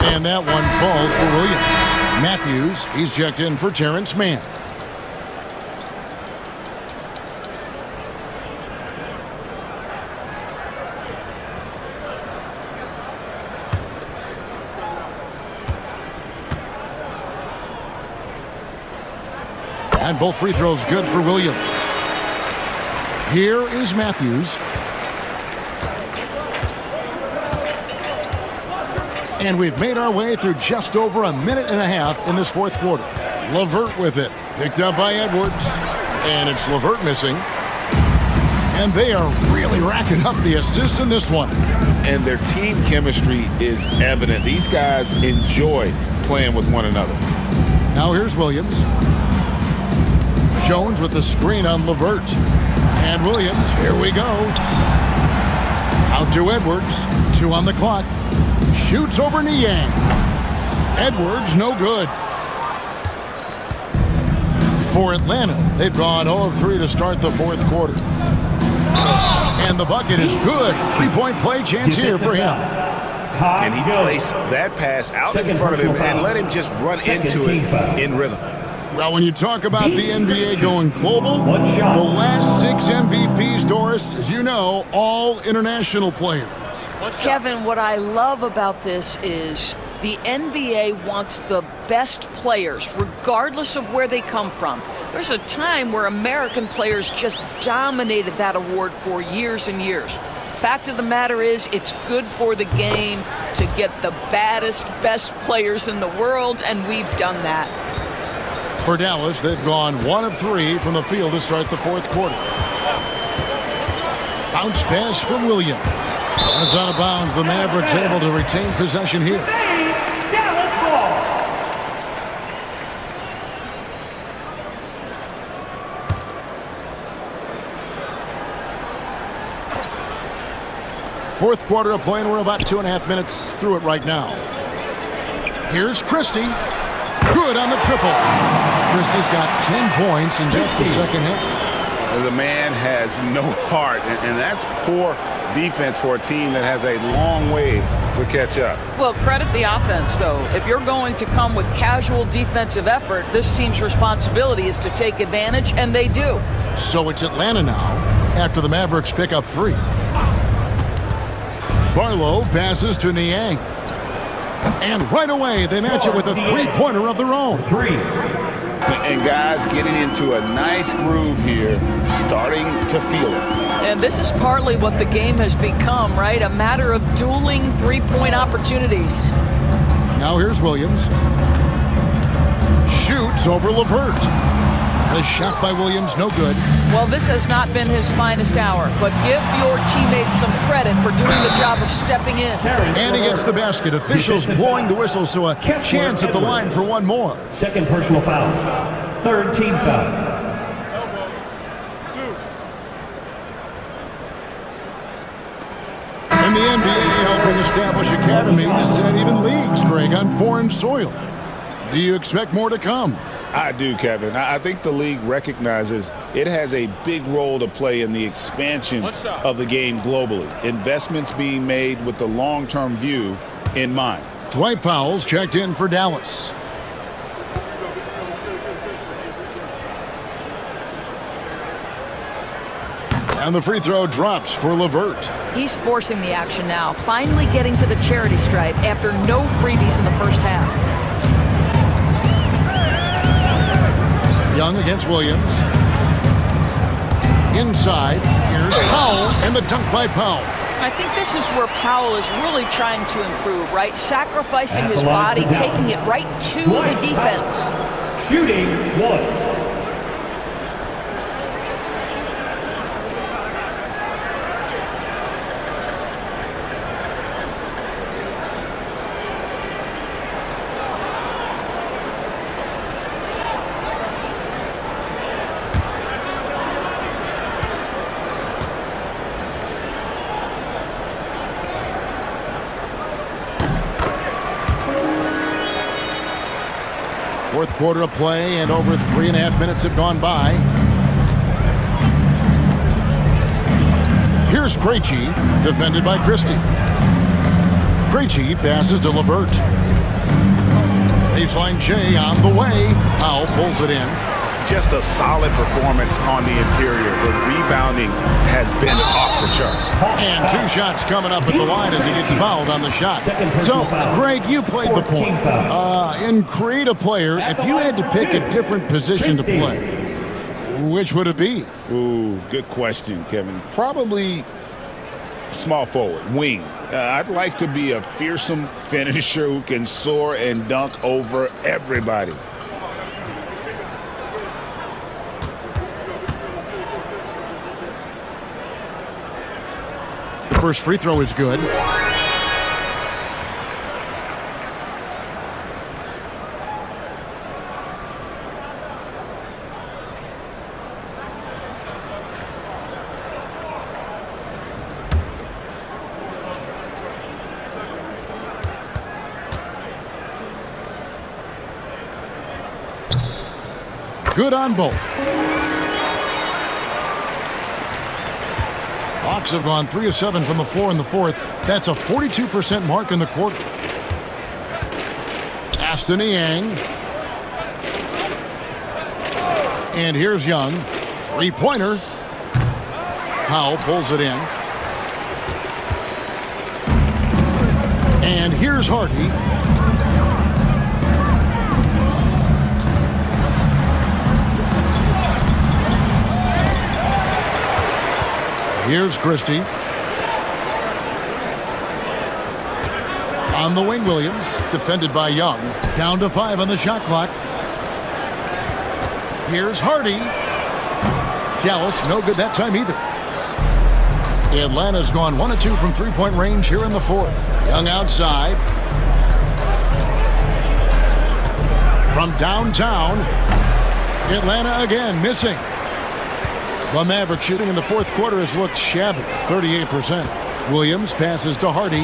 And that one falls for Williams. Matthews, he's checked in for Terrence Mann. And both free throws good for Williams. Here is Matthews. And we've made our way through just over a minute and a half in this fourth quarter. LeVert with it. Picked up by Edwards. And it's LeVert missing. And they are really racking up the assists in this one. And their team chemistry is evident. These guys enjoy playing with one another. Now here's Williams. Jones with the screen on LeVert. And Williams, here we go. Out to Edwards. 2 on the clock. Shoots over Niang. Edwards, no good. For Atlanta, they've gone 0 of 3 to start the fourth quarter. And the bucket is good. 3-point play chance here for him. And he placed that pass out in front of him and let him just run into it in rhythm. Well, when you talk about the NBA going global, the last 6 MVPs, Doris, as you know, all international players. Kevin, what I love about this is the NBA wants the best players, regardless of where they come from. There's a time where American players just dominated that award for years and years. Fact of the matter is, it's good for the game to get the baddest, best players in the world, and we've done that. For Dallas, they've gone 1 of 3 from the field to start the fourth quarter. Bounce pass from Williams. It's out of bounds. The Mavericks able to retain possession here. Dallas ball. Fourth quarter of play, and we're about 2.5 minutes through it right now. Here's Christie. Good on the triple. Christie's got 10 points in just the second half. The man has no heart, and that's poor defense for a team that has a long way to catch up. Well, credit the offense, though. If you're going to come with casual defensive effort, this team's responsibility is to take advantage, and they do. So it's Atlanta now after the Mavericks pick up 3. Barlow passes to Niang. And right away, they match it with a 3-pointer of their own. 3. And guys getting into a nice groove here, starting to feel it. And this is partly what the game has become, right? A matter of dueling 3-point opportunities. Now here's Williams. Shoots over LeVert. The shot by Williams, no good. Well, this has not been his finest hour, but give your teammates some credit for doing the job of stepping in. And he gets the basket. Officials blowing the whistle, so a chance at the line for one more. Second personal foul. Third team foul. In the NBA, helping establish academies and even leagues, Greg, on foreign soil. Do you expect more to come? I do, Kevin. I think the league recognizes it has a big role to play in the expansion of the game globally. Investments being made with the long-term view in mind. Dwight Powell's checked in for Dallas. And the free throw drops for LeVert. He's forcing the action now, finally getting to the charity stripe after no freebies in the first half. Young against Williams. Inside, here's Powell, and the dunk by Powell. I think this is where Powell is really trying to improve, right? Sacrificing his body, taking it right to the defense. Shooting 1. Fourth quarter of play, and over 3.5 minutes have gone by. Here's Krejci, defended by Christie. Krejci passes to LeVert. Baseline J on the way. Powell pulls it in. Just a solid performance on the interior. The rebounding has been off the charts. And 2 shots coming up at the line as he gets fouled on the shot. So, Greg, you played the point. In creative player, if you had to pick a different position to play, which would it be? Ooh, good question, Kevin. Probably small forward, wing. I'd like to be a fearsome finisher who can soar and dunk over everybody. First free throw is good. Good on both. Hawks have gone 3 of 7 from the floor in the fourth. That's a 42% mark in the quarter. Aston Yang. And here's Young. 3-pointer. Powell pulls it in. And here's Hardy. Here's Christie. On the wing, Williams, defended by Young. Down to 5 on the shot clock. Here's Hardy. Dallas, no good that time either. Atlanta's gone 1 of 2 from three-point range here in the fourth. Young outside. From downtown, Atlanta again missing. The Mavericks shooting in the fourth quarter has looked shabby, 38%. Williams passes to Hardy.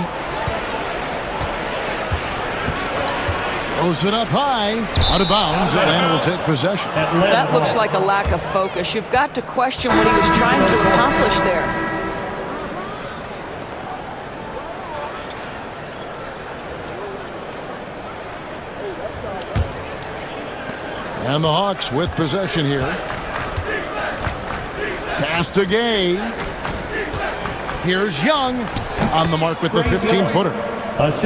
Throws it up high. Out of bounds. Atlanta will take possession. That looks like a lack of focus. You've got to question what he was trying to accomplish there. And the Hawks with possession here. Pass to Gay. Here's Young on the mark with the 15-footer.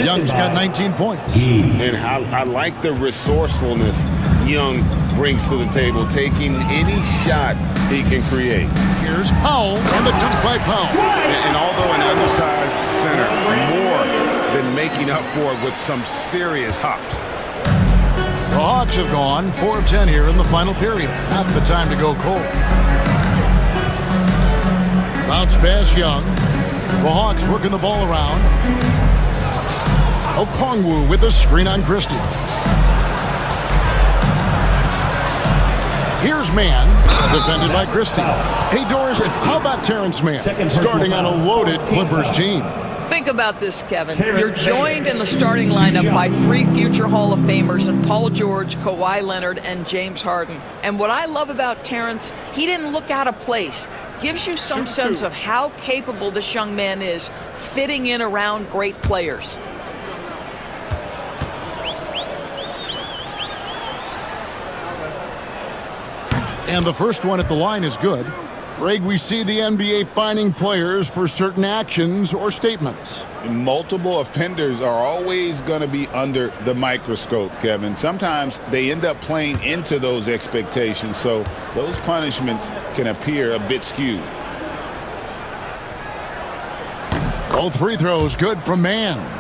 Young's got 19 points. And I like the resourcefulness Young brings to the table, taking any shot he can create. Here's Powell and the dunk by Powell. And although an undersized center, more than making up for it with some serious hops. The Hawks have gone 4 of 10 here in the final period. Not the time to go cold. Bounce pass Young. The Hawks working the ball around. Okongwu with a screen on Christie. Here's Mann, defended by Christie. Hey, Doris, how about Terrence Mann starting on a loaded Clippers team? Think about this, Kevin. You're joined in the starting lineup by 3 future Hall of Famers in Paul George, Kawhi Leonard, and James Harden. And what I love about Terrence, he didn't look out of place. Gives you some sense of how capable this young man is fitting in around great players. And the first one at the line is good. Greg, we see the NBA fining players for certain actions or statements. Multiple offenders are always going to be under the microscope, Kevin. Sometimes they end up playing into those expectations, so those punishments can appear a bit skewed. Both free throws good from Mann.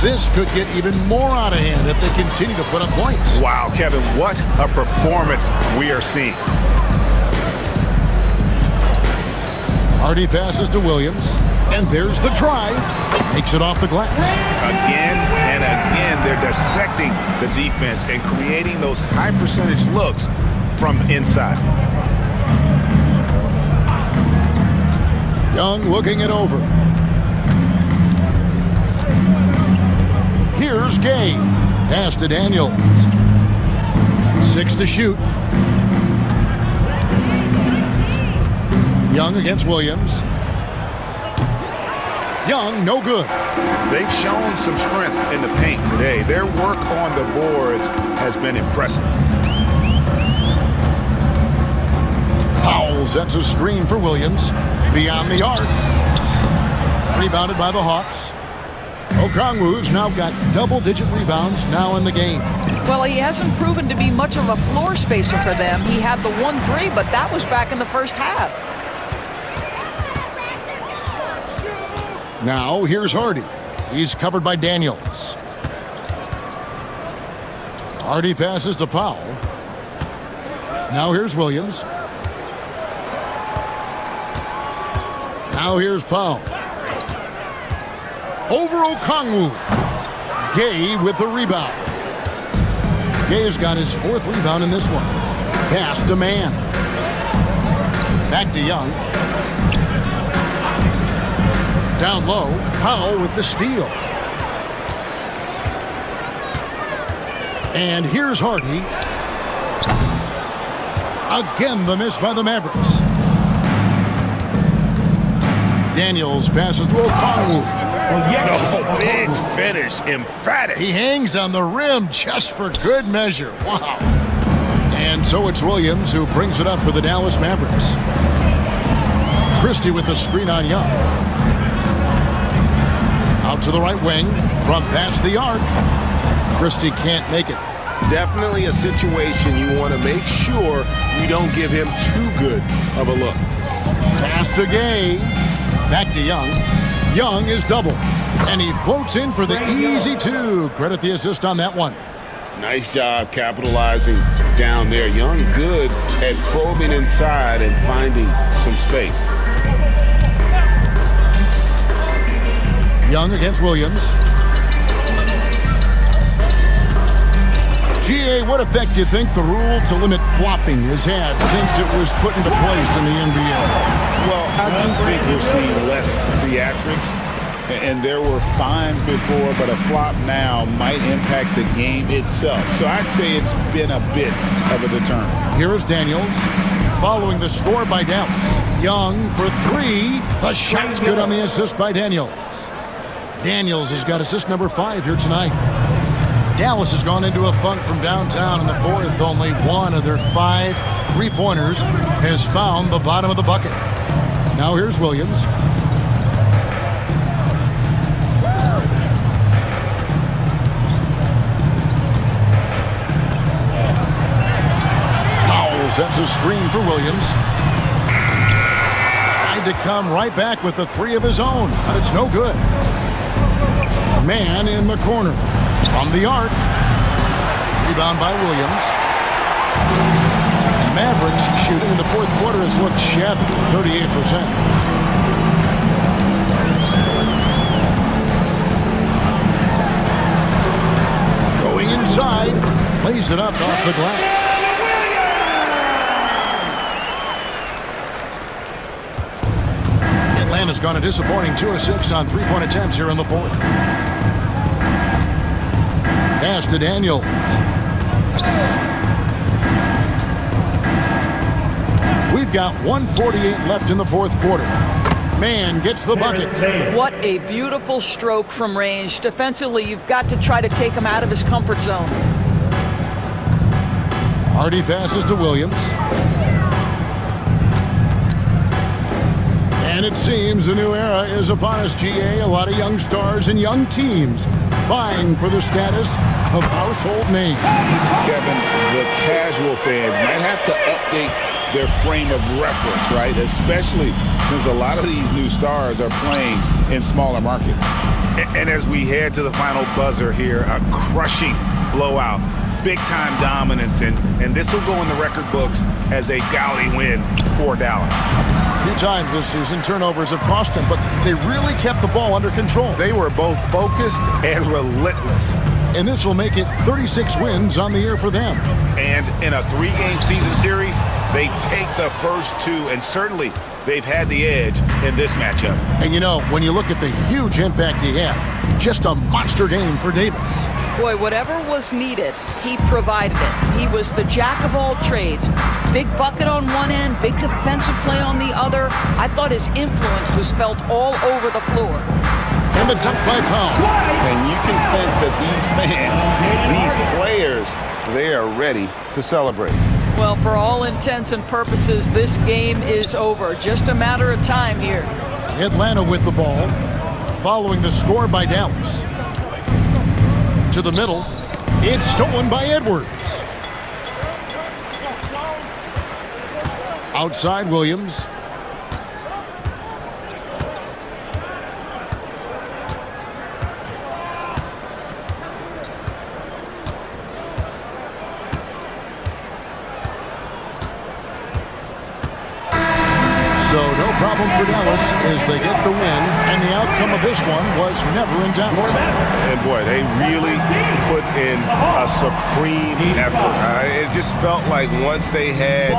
This could get even more out of hand if they continue to put up points. Wow, Kevin, what a performance we are seeing. Hardy passes to Williams, and there's the drive. Makes it off the glass. Again and again, they're dissecting the defense and creating those high-percentage looks from inside. Young looking it over. Here's Gay. Pass to Daniels. 6 to shoot. Young against Williams. Young, no good. They've shown some strength in the paint today. Their work on the boards has been impressive. Powell sets a screen for Williams. Beyond the arc. Rebounded by the Hawks. Okongwu's now got double-digit rebounds now in the game. Well, he hasn't proven to be much of a floor spacer for them. He had the 1-3, but that was back in the first half. Now, here's Hardy. He's covered by Daniels. Hardy passes to Powell. Now here's Williams. Now here's Powell. Over Okongwu. Gay with the rebound. Gay's got his 4th rebound in this one. Pass to Mann. Back to Young. Down low, Powell with the steal. And here's Hardy. Again, the miss by the Mavericks. Daniels passes to Okongwu. Oh, big finish, emphatic. He hangs on the rim just for good measure. Wow. And so it's Williams who brings it up for the Dallas Mavericks. Christie with the screen on Young. Out to the right wing, from past the arc. Christie can't make it. Definitely a situation you want to make sure you don't give him too good of a look. Pass to Gay. Back to Young. Young is double. And he floats in for the easy 2. Credit the assist on that one. Nice job capitalizing down there. Young good at probing inside and finding some space. Young against Williams. GA, what effect do you think the rule to limit flopping has had since it was put into place in the NBA? Well, I do think we're seeing less theatrics. And there were fines before, but a flop now might impact the game itself. So I'd say it's been a bit of a deterrent. Here is Daniels, following the score by Dallas. Young for 3. The shot's good on the assist by Daniels. Daniels has got assist number 5 here tonight. Dallas has gone into a funk from downtown in the 4th. Only one of their 5 3-pointers has found the bottom of the bucket. Now here's Williams. Sets a screen for Williams. Tried to come right back with the 3 of his own, but it's no good. Mann in the corner. From the arc. Rebound by Williams. Mavericks shooting in the 4th quarter has looked shabby, 38%. Going inside. Plays it up off the glass. Atlanta's gone a disappointing 2 of 6 on 3-point attempts here in the 4th. Pass to Daniel. We've got 1:48 left in the 4th quarter. Mann gets the bucket. What a beautiful stroke from range. Defensively, you've got to try to take him out of his comfort zone. Hardy passes to Williams. And it seems a new era is upon us, GA. A lot of young stars and young teams vying for the status of household name. Kevin, the casual fans might have to update their frame of reference, right? Especially since a lot of these new stars are playing in smaller markets. And as we head to the final buzzer here, a crushing blowout, big-time dominance, and this will go in the record books as a gaudy win for Dalla. A few times this season, turnovers have cost him, but they really kept the ball under control. They were both focused and relentless. And this will make it 36 wins on the year for them. And in a 3-game season series, they take the first 2, and certainly they've had the edge in this matchup. And you know, when you look at the huge impact he had, just a monster game for Davis. Boy, whatever was needed, he provided it. He was the jack of all trades. Big bucket on one end, big defensive play on the other. I thought his influence was felt all over the floor. And the dunk by Powell. And you can sense that these fans, these players, they are ready to celebrate. Well, for all intents and purposes, this game is over. Just a matter of time here. Atlanta with the ball, following the score by Dallas. To the middle, it's stolen by Edwards. Outside Williams. So no problem for Dallas as they get the win, and the outcome of this one was never in doubt. And boy, they really put in a supreme effort. It just felt like once they had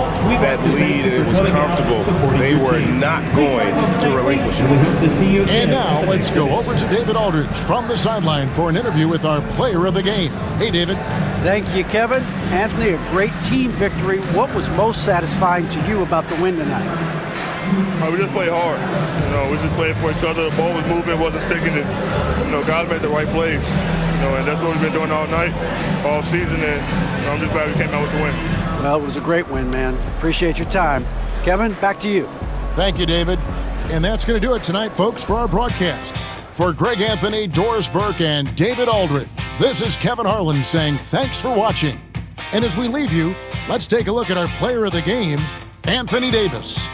that lead and it was comfortable, they were not going to relinquish it. And now let's go over to David Aldridge from the sideline for an interview with our player of the game. Hey, David. Thank you, Kevin. Anthony, a great team victory. What was most satisfying to you about the win tonight? We just played hard. We just played for each other. The ball was moving, wasn't sticking. And, guys made the right plays. And that's what we've been doing all night, all season. And I'm just glad we came out with the win. Well, it was a great win, man. Appreciate your time. Kevin, back to you. Thank you, David. And that's going to do it tonight, folks, for our broadcast. For Greg Anthony, Doris Burke, and David Aldridge, this is Kevin Harlan saying thanks for watching. And as we leave you, let's take a look at our player of the game, Anthony Davis.